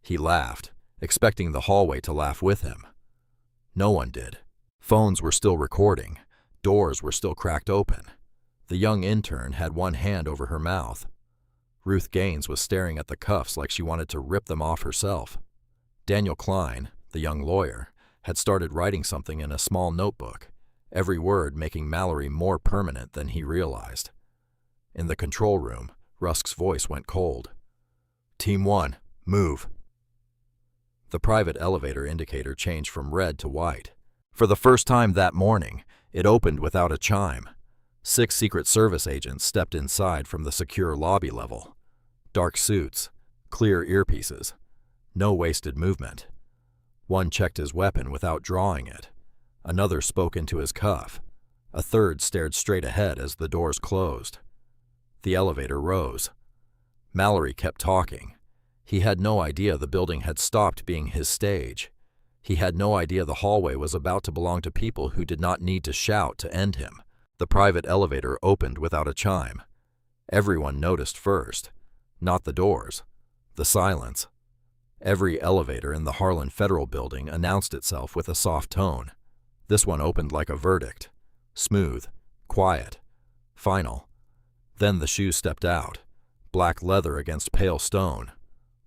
He laughed, expecting the hallway to laugh with him. No one did. Phones were still recording. Doors were still cracked open. The young intern had one hand over her mouth. Ruth Gaines was staring at the cuffs like she wanted to rip them off herself. Daniel Klein, the young lawyer, had started writing something in a small notebook, every word making Mallory more permanent than he realized. In the control room, Rusk's voice went cold. Team 1, move. The private elevator indicator changed from red to white. For the first time that morning, it opened without a chime. 6 Secret Service agents stepped inside from the secure lobby level. Dark suits, clear earpieces, no wasted movement. One checked his weapon without drawing it. Another spoke into his cuff. A third stared straight ahead as the doors closed. The elevator rose. Mallory kept talking. He had no idea the building had stopped being his stage. He had no idea the hallway was about to belong to people who did not need to shout to end him. The private elevator opened without a chime. Everyone noticed first. Not the doors. The silence. Every elevator in the Harlan Federal Building announced itself with a soft tone. This one opened like a verdict. Smooth. Quiet. Final. Then the shoe stepped out. Black leather against pale stone.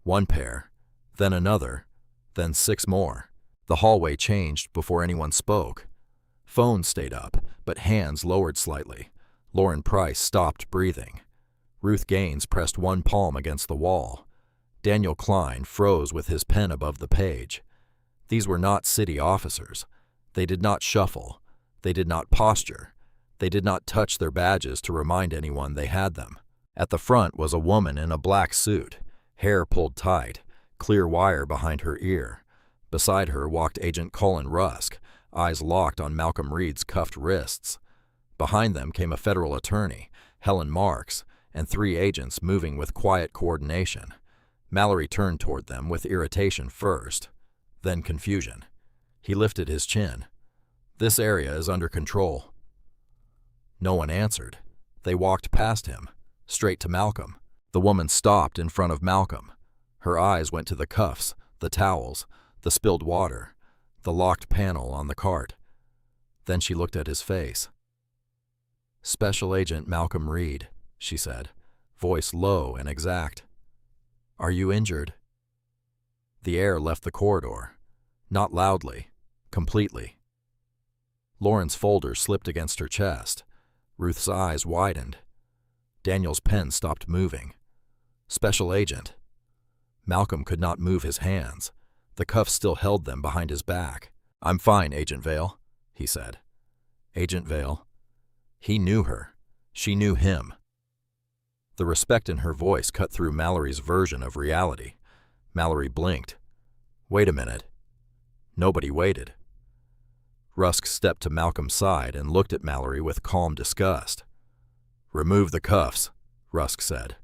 1 pair. Then another. Then 6 more. The hallway changed before anyone spoke. Phones stayed up, but hands lowered slightly. Lauren Price stopped breathing. Ruth Gaines pressed one palm against the wall. Daniel Klein froze with his pen above the page. These were not city officers. They did not shuffle. They did not posture. They did not touch their badges to remind anyone they had them. At the front was a woman in a black suit, hair pulled tight, clear wire behind her ear. Beside her walked Agent Colin Rusk, eyes locked on Malcolm Reed's cuffed wrists. Behind them came a federal attorney, Helen Marks, and 3 agents moving with quiet coordination. Mallory turned toward them with irritation first, then confusion. He lifted his chin. "This area is under control." No one answered. They walked past him, straight to Malcolm. The woman stopped in front of Malcolm. Her eyes went to the cuffs, the towels, the spilled water, the locked panel on the cart. Then she looked at his face. "Special Agent Malcolm Reed," she said, voice low and exact. "Are you injured?" The air left the corridor. Not loudly, completely. Lauren's folder slipped against her chest. Ruth's eyes widened. Daniel's pen stopped moving. "Special Agent." Malcolm could not move his hands. The cuffs still held them behind his back. "I'm fine, Agent Vale," he said. Agent Vale. He knew her. She knew him. The respect in her voice cut through Mallory's version of reality. Mallory blinked. "Wait a minute." Nobody waited. Rusk stepped to Malcolm's side and looked at Mallory with calm disgust. "Remove the cuffs," Rusk said.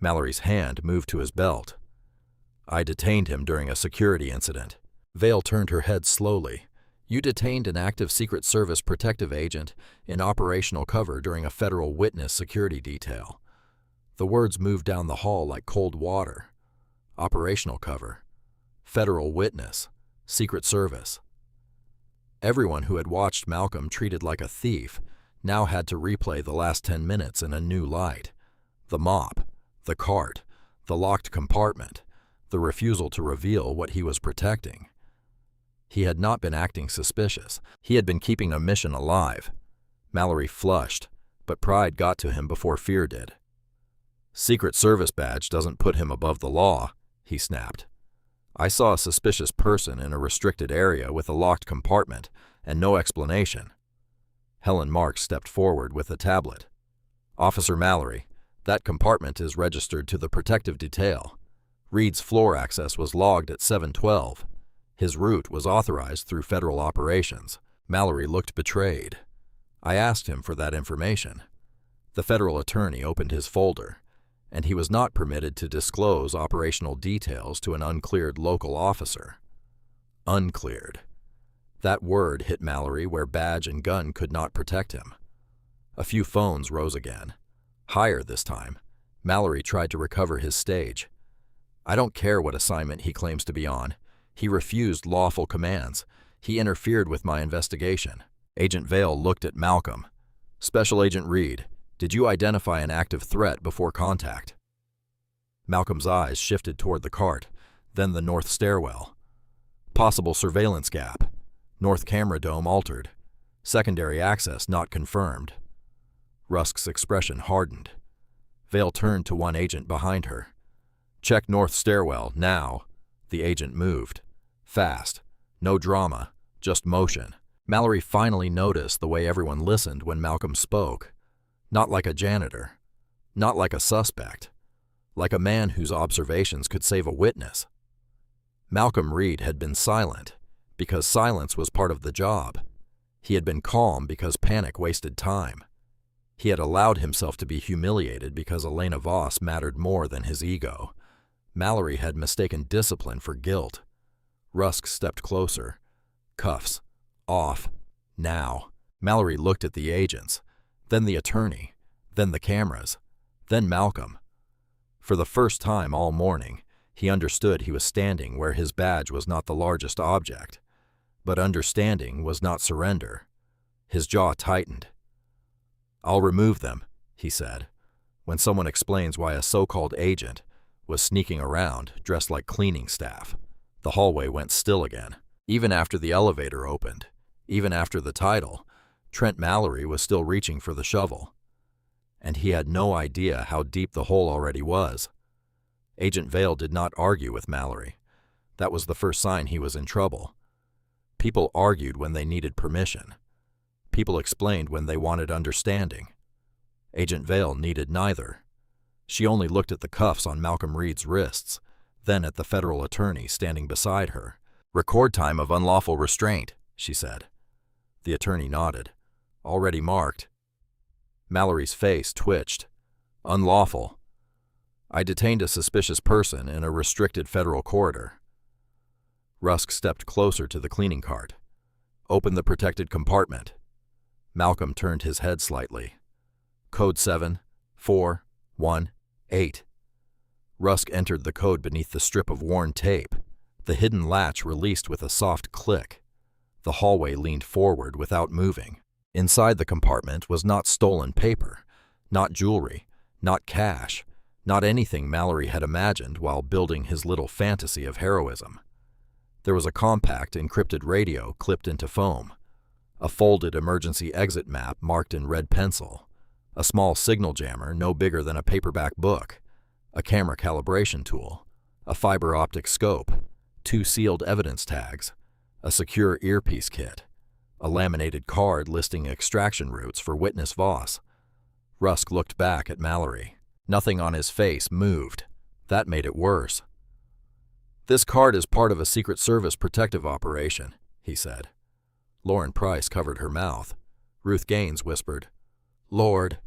Mallory's hand moved to his belt. "I detained him during a security incident." Vale turned her head slowly. "You detained an active Secret Service protective agent in operational cover during a federal witness security detail." The words moved down the hall like cold water. Operational cover. Federal witness. Secret Service. Everyone who had watched Malcolm treated like a thief now had to replay the last 10 minutes in a new light. The mop, the cart, the locked compartment, the refusal to reveal what he was protecting. He had not been acting suspicious. He had been keeping a mission alive. Mallory flushed, but pride got to him before fear did. "Secret Service badge doesn't put him above the law," he snapped. "I saw a suspicious person in a restricted area with a locked compartment and no explanation." Helen Marks stepped forward with a tablet. "Officer Mallory, that compartment is registered to the protective detail. Reed's floor access was logged at 7:12. His route was authorized through federal operations." Mallory looked betrayed. "I asked him for that information." The federal attorney opened his folder, and he was not permitted to disclose operational details to an uncleared local officer. Uncleared. That word hit Mallory where badge and gun could not protect him. A few phones rose again. Higher this time. Mallory tried to recover his stage. "I don't care what assignment he claims to be on. He refused lawful commands. He interfered with my investigation." Agent Vale looked at Malcolm. "Special Agent Reed, did you identify an active threat before contact?" Malcolm's eyes shifted toward the cart, then the north stairwell. "Possible surveillance gap. North camera dome altered. Secondary access not confirmed." Rusk's expression hardened. Vale turned to one agent behind her. "Check north stairwell, now." The agent moved. Fast. No drama, just motion. Mallory finally noticed the way everyone listened when Malcolm spoke. Not like a janitor. Not like a suspect. Like a man whose observations could save a witness. Malcolm Reed had been silent because silence was part of the job. He had been calm because panic wasted time. He had allowed himself to be humiliated because Elena Voss mattered more than his ego. Mallory had mistaken discipline for guilt. Rusk stepped closer. Cuffs. Off. Now. Mallory looked at the agents, then the attorney, then the cameras, then Malcolm. For the first time all morning, he understood he was standing where his badge was not the largest object. But understanding was not surrender. His jaw tightened. "I'll remove them," he said, when someone explains why a so-called agent was sneaking around dressed like cleaning staff. The hallway went still again. Even after the elevator opened, even after the title, Trent Mallory was still reaching for the shovel. And he had no idea how deep the hole already was. Agent Vale did not argue with Mallory. That was the first sign he was in trouble. People argued when they needed permission. People explained when they wanted understanding. Agent Vale needed neither. She only looked at the cuffs on Malcolm Reed's wrists, then at the federal attorney standing beside her. Record time of unlawful restraint, she said. The attorney nodded. Already marked. Mallory's face twitched. Unlawful. I detained a suspicious person in a restricted federal corridor. Rusk stepped closer to the cleaning cart. Open the protected compartment. Malcolm turned his head slightly. Code 7418. Rusk entered the code beneath the strip of worn tape. The hidden latch released with a soft click. The hallway leaned forward without moving. Inside the compartment was not stolen paper, not jewelry, not cash, not anything Mallory had imagined while building his little fantasy of heroism. There was a compact encrypted radio clipped into foam, a folded emergency exit map marked in red pencil, a small signal jammer no bigger than a paperback book, a camera calibration tool, a fiber optic scope, 2 sealed evidence tags, a secure earpiece kit, a laminated card listing extraction routes for witness Voss. Rusk looked back at Mallory. Nothing on his face moved. That made it worse. This card is part of a Secret Service protective operation, he said. Lauren Price covered her mouth. Ruth Gaines whispered, Lord.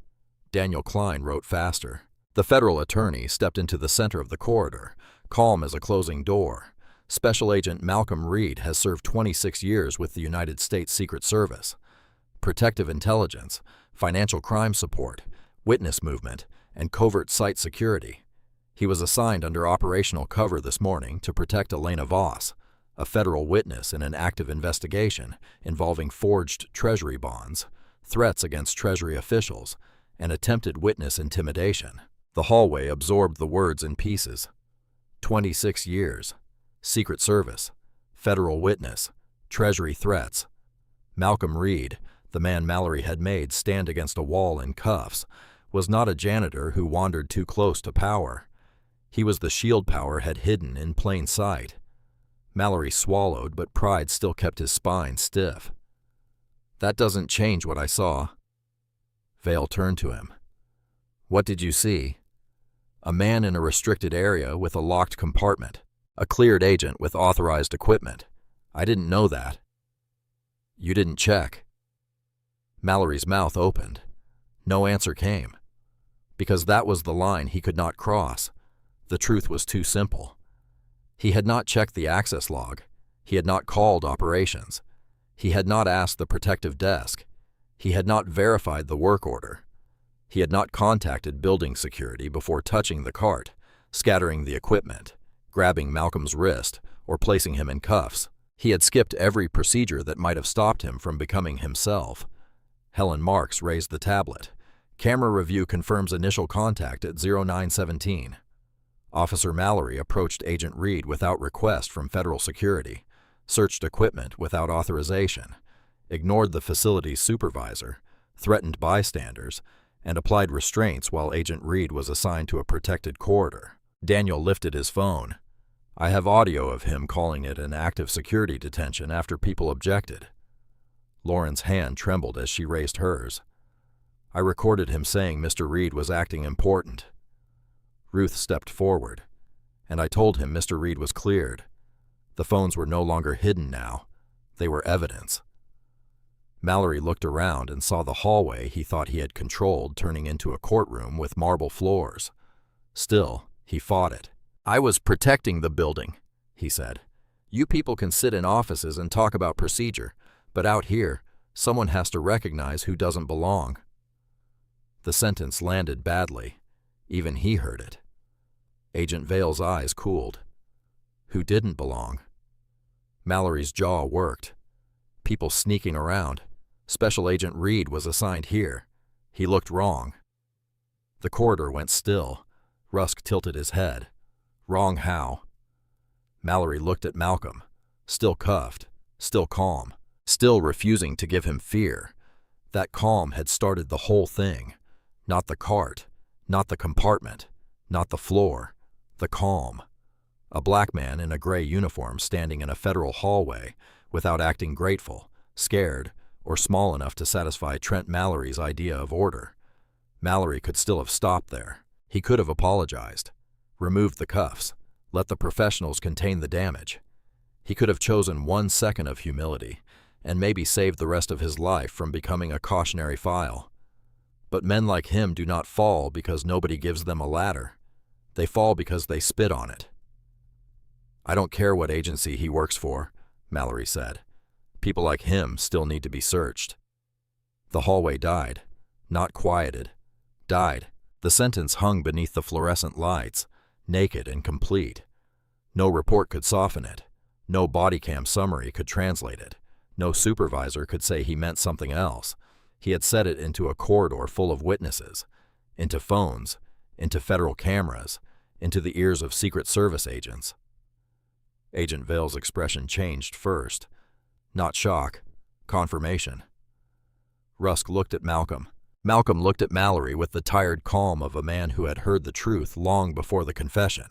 Daniel Klein wrote faster. The federal attorney stepped into the center of the corridor, calm as a closing door. Special Agent Malcolm Reed has served 26 years with the United States Secret Service. Protective intelligence, financial crime support, witness movement, and covert site security. He was assigned under operational cover this morning to protect Elena Voss, a federal witness in an active investigation involving forged Treasury bonds, threats against Treasury officials, and attempted witness intimidation. The hallway absorbed the words in pieces. 26 years. Secret Service. Federal witness. Treasury threats. Malcolm Reed, the man Mallory had made stand against a wall in cuffs, was not a janitor who wandered too close to power. He was the shield power had hidden in plain sight. Mallory swallowed, but pride still kept his spine stiff. That doesn't change what I saw. Vale turned to him. What did you see? A man in a restricted area with a locked compartment. A cleared agent with authorized equipment. I didn't know that. You didn't check. Mallory's mouth opened. No answer came. Because that was the line he could not cross. The truth was too simple. He had not checked the access log. He had not called operations. He had not asked the protective desk. He had not verified the work order. He had not contacted building security before touching the cart, scattering the equipment, grabbing Malcolm's wrist, or placing him in cuffs. He had skipped every procedure that might have stopped him from becoming himself. Helen Marks raised the tablet. Camera review confirms initial contact at 0917. Officer Mallory approached Agent Reed without request from federal security, searched equipment without authorization, ignored the facility's supervisor, threatened bystanders, and applied restraints while Agent Reed was assigned to a protected corridor. Daniel lifted his phone. I have audio of him calling it an active security detention after people objected. Lauren's hand trembled as she raised hers. I recorded him saying Mr. Reed was acting important. Ruth stepped forward, and I told him Mr. Reed was cleared. The phones were no longer hidden now. They were evidence. Mallory looked around and saw the hallway he thought he had controlled turning into a courtroom with marble floors. Still, he fought it. I was protecting the building, he said. You people can sit in offices and talk about procedure, but out here, someone has to recognize who doesn't belong. The sentence landed badly. Even he heard it. Agent Vale's eyes cooled. Who didn't belong? Mallory's jaw worked. People sneaking around. Special Agent Reed was assigned here. He looked wrong. The corridor went still. Rusk tilted his head. Wrong how? Mallory looked at Malcolm, still cuffed, still calm, still refusing to give him fear. That calm had started the whole thing. Not the cart, not the compartment, not the floor, the calm. A black man in a gray uniform standing in a federal hallway without acting grateful, scared, or small enough to satisfy Trent Mallory's idea of order. Mallory could still have stopped there. He could have apologized, removed the cuffs, let the professionals contain the damage. He could have chosen 1 second of humility and maybe saved the rest of his life from becoming a cautionary file. But men like him do not fall because nobody gives them a ladder. They fall because they spit on it. "I don't care what agency he works for," Mallory said. "People like him still need to be searched." The hallway died, not quieted, died. The sentence hung beneath the fluorescent lights, naked and complete. No report could soften it. No body cam summary could translate it. No supervisor could say he meant something else. He had set it into a corridor full of witnesses, into phones, into federal cameras, into the ears of Secret Service agents. Agent Vale's expression changed first. Not shock, confirmation. Rusk looked at Malcolm. Malcolm looked at Mallory with the tired calm of a man who had heard the truth long before the confession.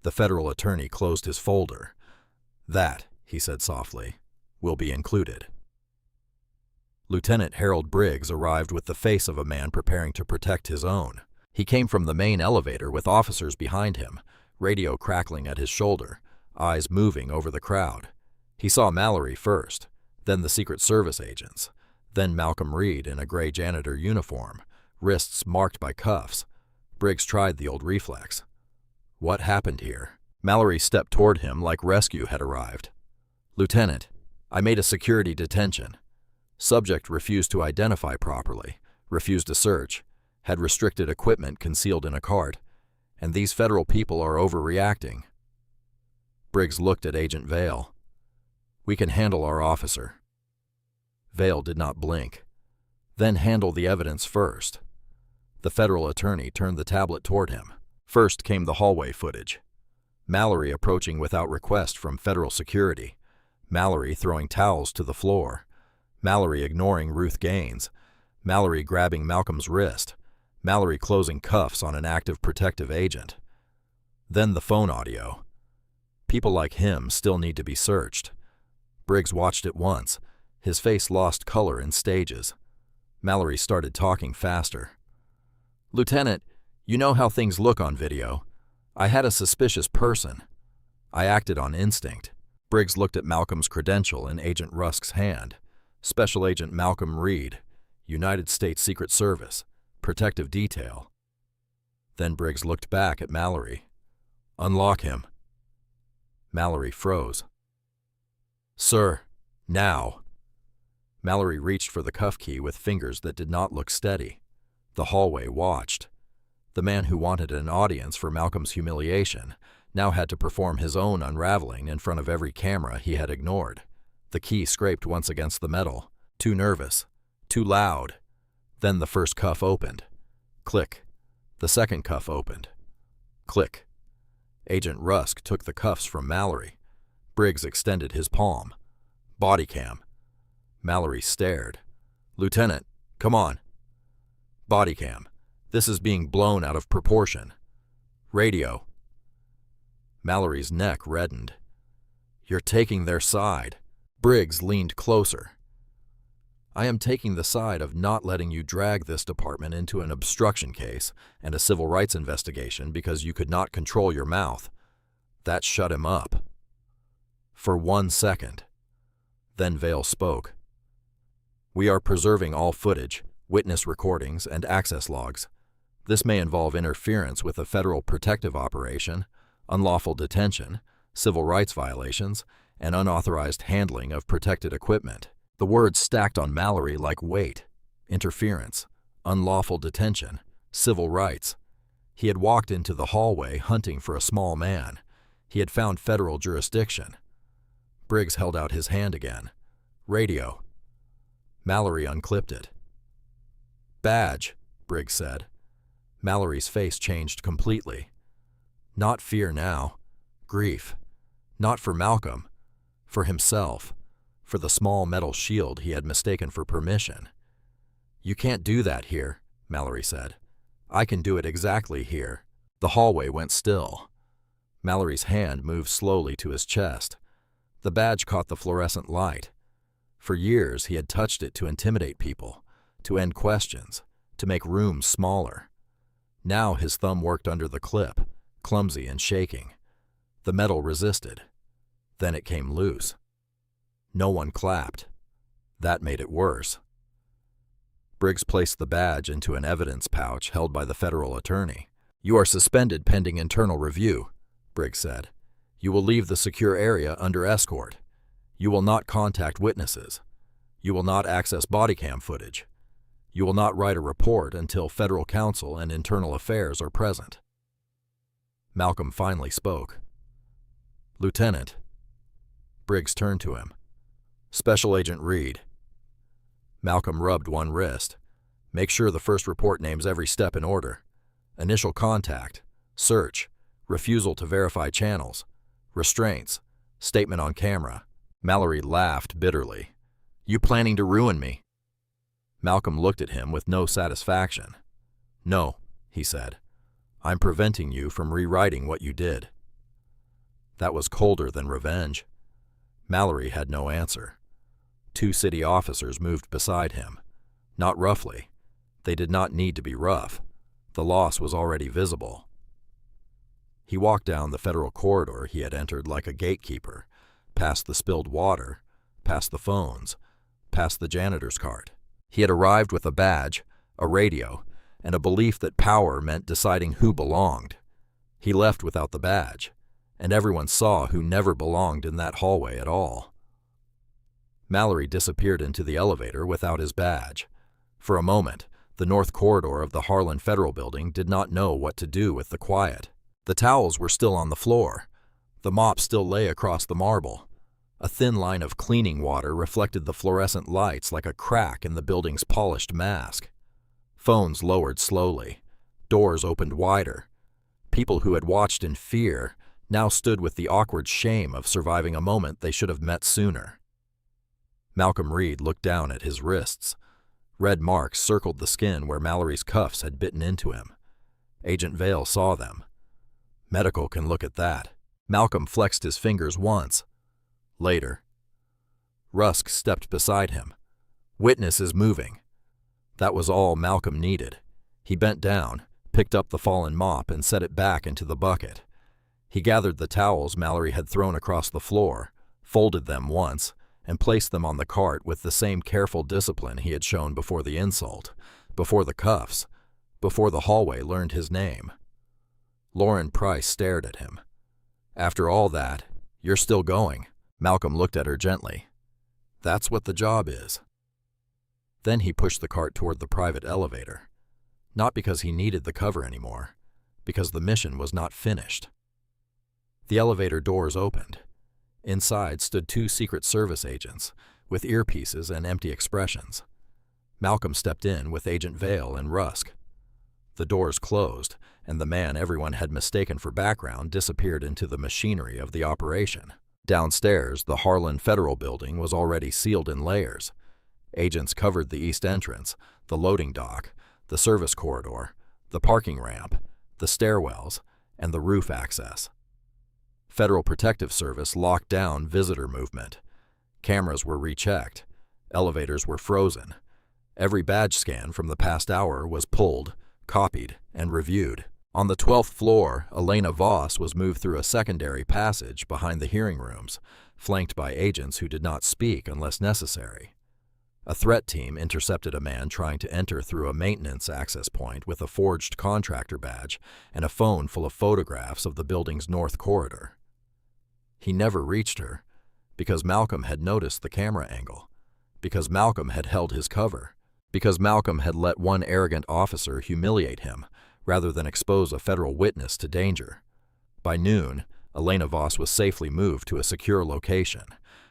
The federal attorney closed his folder. "That," he said softly, "will be included." Lieutenant Harold Briggs arrived with the face of a man preparing to protect his own. He came from the main elevator with officers behind him, radio crackling at his shoulder, eyes moving over the crowd. He saw Mallory first, then the Secret Service agents, then Malcolm Reed in a gray janitor uniform, wrists marked by cuffs. Briggs tried the old reflex. What happened here? Mallory stepped toward him like rescue had arrived. "Lieutenant, I made a security detention. Subject refused to identify properly, refused to search, had restricted equipment concealed in a cart, and these federal people are overreacting." Briggs looked at Agent Vale. "We can handle our officer." Vale did not blink. "Then handle the evidence first." The federal attorney turned the tablet toward him. First came the hallway footage. Mallory approaching without request from federal security. Mallory throwing towels to the floor. Mallory ignoring Ruth Gaines. Mallory grabbing Malcolm's wrist. Mallory closing cuffs on an active protective agent. Then the phone audio. People like him still need to be searched. Briggs watched it once. His face lost color in stages. Mallory started talking faster. "Lieutenant, you know how things look on video. I had a suspicious person. I acted on instinct." Briggs looked at Malcolm's credential in Agent Rusk's hand. Special Agent Malcolm Reed, United States Secret Service, Protective Detail. Then Briggs looked back at Mallory. "Unlock him." Mallory froze. "Sir, now." Mallory reached for the cuff key with fingers that did not look steady. The hallway watched. The man who wanted an audience for Malcolm's humiliation now had to perform his own unraveling in front of every camera he had ignored. The key scraped once against the metal. Too nervous. Too loud. Then the first cuff opened. Click. The second cuff opened. Click. Agent Rusk took the cuffs from Mallory. Briggs extended his palm. Body cam. Mallory stared. "Lieutenant, come on." Body cam. "This is being blown out of proportion." Radio. Mallory's neck reddened. "You're taking their side." Briggs leaned closer. "I am taking the side of not letting you drag this department into an obstruction case and a civil rights investigation because you could not control your mouth." That shut him up. For 1 second. Then Vale spoke. "We are preserving all footage, witness recordings, and access logs. This may involve interference with a federal protective operation, unlawful detention, civil rights violations, and unauthorized handling of protected equipment." The words stacked on Mallory like weight. Interference, unlawful detention, civil rights. He had walked into the hallway hunting for a small man. He had found federal jurisdiction. Briggs held out his hand again. Radio. Mallory unclipped it. "Badge," Briggs said. Mallory's face changed completely. Not fear now. Grief. Not for Malcolm. For himself. For the small metal shield he had mistaken for permission. "You can't do that here," Mallory said. "I can do it exactly here." The hallway went still. Mallory's hand moved slowly to his chest. The badge caught the fluorescent light. For years he had touched it to intimidate people, to end questions, to make rooms smaller. Now his thumb worked under the clip, clumsy and shaking. The metal resisted. Then it came loose. No one clapped. That made it worse. Briggs placed the badge into an evidence pouch held by the federal attorney. "You are suspended pending internal review," Briggs said. "You will leave the secure area under escort. You will not contact witnesses. You will not access body cam footage. You will not write a report until federal counsel and internal affairs are present." Malcolm finally spoke. "Lieutenant." Briggs turned to him. "Special Agent Reed." Malcolm rubbed one wrist. "Make sure the first report names every step in order. Initial contact, search, refusal to verify channels, restraints, statement on camera." Mallory laughed bitterly. "You planning to ruin me?" Malcolm looked at him with no satisfaction. "No," he said. "I'm preventing you from rewriting what you did." That was colder than revenge. Mallory had no answer. 2 city officers moved beside him. Not roughly. They did not need to be rough. The loss was already visible. He walked down the federal corridor he had entered like a gatekeeper, past the spilled water, past the phones, past the janitor's cart. He had arrived with a badge, a radio, and a belief that power meant deciding who belonged. He left without the badge, and everyone saw who never belonged in that hallway at all. Mallory disappeared into the elevator without his badge. For a moment, the north corridor of the Harlan Federal Building did not know what to do with the quiet. The towels were still on the floor. The mop still lay across the marble. A thin line of cleaning water reflected the fluorescent lights like a crack in the building's polished mask. Phones lowered slowly. Doors opened wider. People who had watched in fear now stood with the awkward shame of surviving a moment they should have met sooner. Malcolm Reed looked down at his wrists. Red marks circled the skin where Mallory's cuffs had bitten into him. Agent Vale saw them. Medical can look at that. Malcolm flexed his fingers once. Later. Rusk stepped beside him. "Witness is moving." That was all Malcolm needed. He bent down, picked up the fallen mop, and set it back into the bucket. He gathered the towels Mallory had thrown across the floor, folded them once, and placed them on the cart with the same careful discipline he had shown before the insult, before the cuffs, before the hallway learned his name. Lauren Price stared at him. "After all that, you're still going." Malcolm looked at her gently. "That's what the job is." Then he pushed the cart toward the private elevator. Not because he needed the cover anymore, because the mission was not finished. The elevator doors opened. Inside stood 2 Secret Service agents, with earpieces and empty expressions. Malcolm stepped in with Agent Vale and Rusk. The doors closed, and the man everyone had mistaken for background disappeared into the machinery of the operation. Downstairs, the Harlan Federal Building was already sealed in layers. Agents covered the east entrance, the loading dock, the service corridor, the parking ramp, the stairwells, and the roof access. Federal Protective Service locked down visitor movement. Cameras were rechecked. Elevators were frozen. Every badge scan from the past hour was pulled, copied, and reviewed. On the 12th floor, Elena Voss was moved through a secondary passage behind the hearing rooms, flanked by agents who did not speak unless necessary. A threat team intercepted a man trying to enter through a maintenance access point with a forged contractor badge and a phone full of photographs of the building's north corridor. He never reached her, because Malcolm had noticed the camera angle, because Malcolm had held his cover, because Malcolm had let one arrogant officer humiliate him rather than expose a federal witness to danger. By noon, Elena Voss was safely moved to a secure location.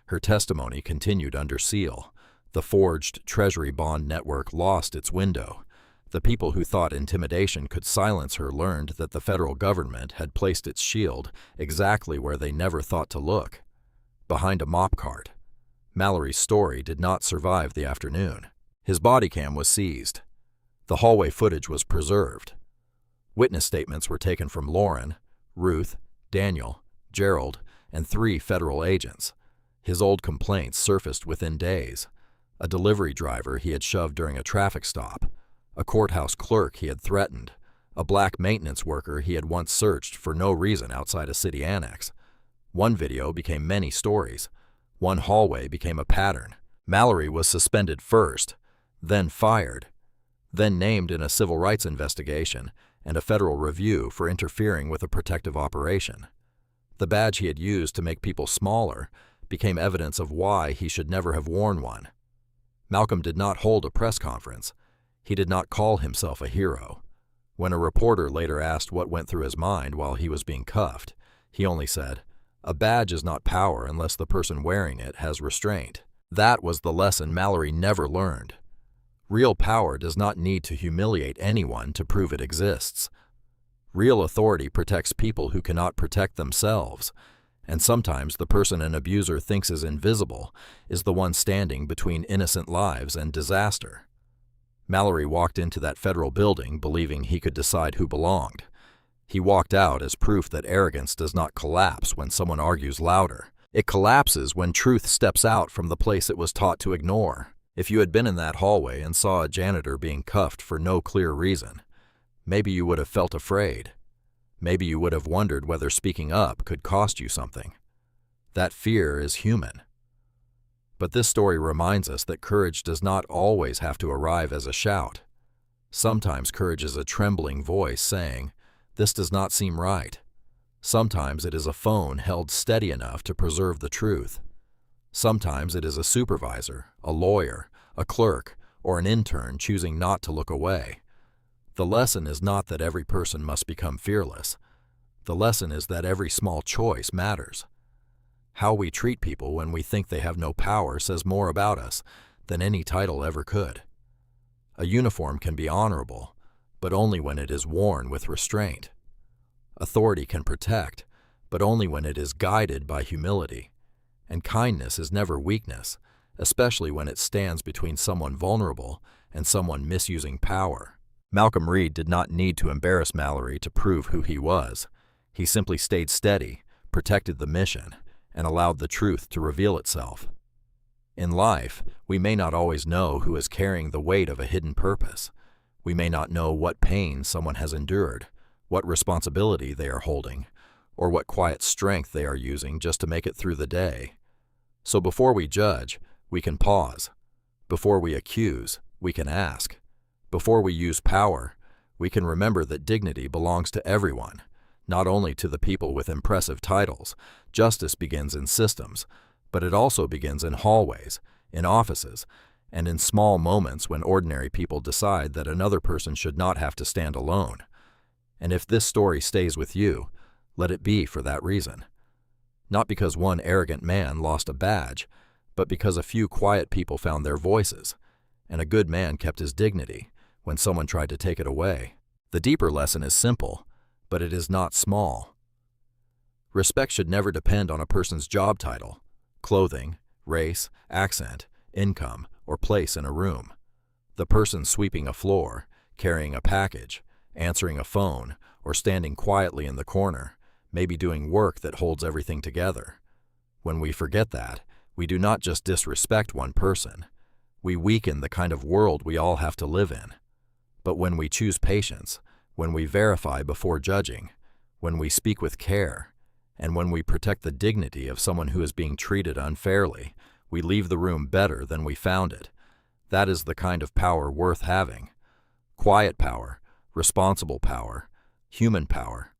Her testimony continued under seal. The forged Treasury bond network lost its window. The people who thought intimidation could silence her learned that the federal government had placed its shield exactly where they never thought to look, behind a mop cart. Mallory's story did not survive the afternoon. His body cam was seized. The hallway footage was preserved. Witness statements were taken from Lauren, Ruth, Daniel, Gerald, and 3 federal agents. His old complaints surfaced within days. A delivery driver he had shoved during a traffic stop, a courthouse clerk he had threatened, a black maintenance worker he had once searched for no reason outside a city annex. One video became many stories. One hallway became a pattern. Mallory was suspended first, then fired, then named in a civil rights investigation and a federal review for interfering with a protective operation. The badge he had used to make people smaller became evidence of why he should never have worn one. Malcolm did not hold a press conference. He did not call himself a hero. When a reporter later asked what went through his mind while he was being cuffed, he only said, "A badge is not power unless the person wearing it has restraint." That was the lesson Mallory never learned. Real power does not need to humiliate anyone to prove it exists. Real authority protects people who cannot protect themselves, and sometimes the person an abuser thinks is invisible is the one standing between innocent lives and disaster. Mallory walked into that federal building believing he could decide who belonged. He walked out as proof that arrogance does not collapse when someone argues louder. It collapses when truth steps out from the place it was taught to ignore. If you had been in that hallway and saw a janitor being cuffed for no clear reason, maybe you would have felt afraid. Maybe you would have wondered whether speaking up could cost you something. That fear is human. But this story reminds us that courage does not always have to arrive as a shout. Sometimes courage is a trembling voice saying, "This does not seem right." Sometimes it is a phone held steady enough to preserve the truth. Sometimes it is a supervisor, a lawyer, a clerk, or an intern choosing not to look away. The lesson is not that every person must become fearless. The lesson is that every small choice matters. How we treat people when we think they have no power says more about us than any title ever could. A uniform can be honorable, but only when it is worn with restraint. Authority can protect, but only when it is guided by humility. And kindness is never weakness, especially when it stands between someone vulnerable and someone misusing power. Malcolm Reed did not need to embarrass Mallory to prove who he was. He simply stayed steady, protected the mission, and allowed the truth to reveal itself. In life, we may not always know who is carrying the weight of a hidden purpose. We may not know what pain someone has endured, what responsibility they are holding, or what quiet strength they are using just to make it through the day. So before we judge, we can pause. Before we accuse, we can ask. Before we use power, we can remember that dignity belongs to everyone, not only to the people with impressive titles. Justice begins in systems, but it also begins in hallways, in offices, and in small moments when ordinary people decide that another person should not have to stand alone. And if this story stays with you, let it be for that reason. Not because one arrogant man lost a badge, but because a few quiet people found their voices, and a good man kept his dignity when someone tried to take it away. The deeper lesson is simple, but it is not small. Respect should never depend on a person's job title, clothing, race, accent, income, or place in a room. The person sweeping a floor, carrying a package, answering a phone, or standing quietly in the corner may be doing work that holds everything together. When we forget that, we do not just disrespect one person, we weaken the kind of world we all have to live in. But when we choose patience, when we verify before judging, when we speak with care, and when we protect the dignity of someone who is being treated unfairly, we leave the room better than we found it. That is the kind of power worth having. Quiet power, responsible power, human power.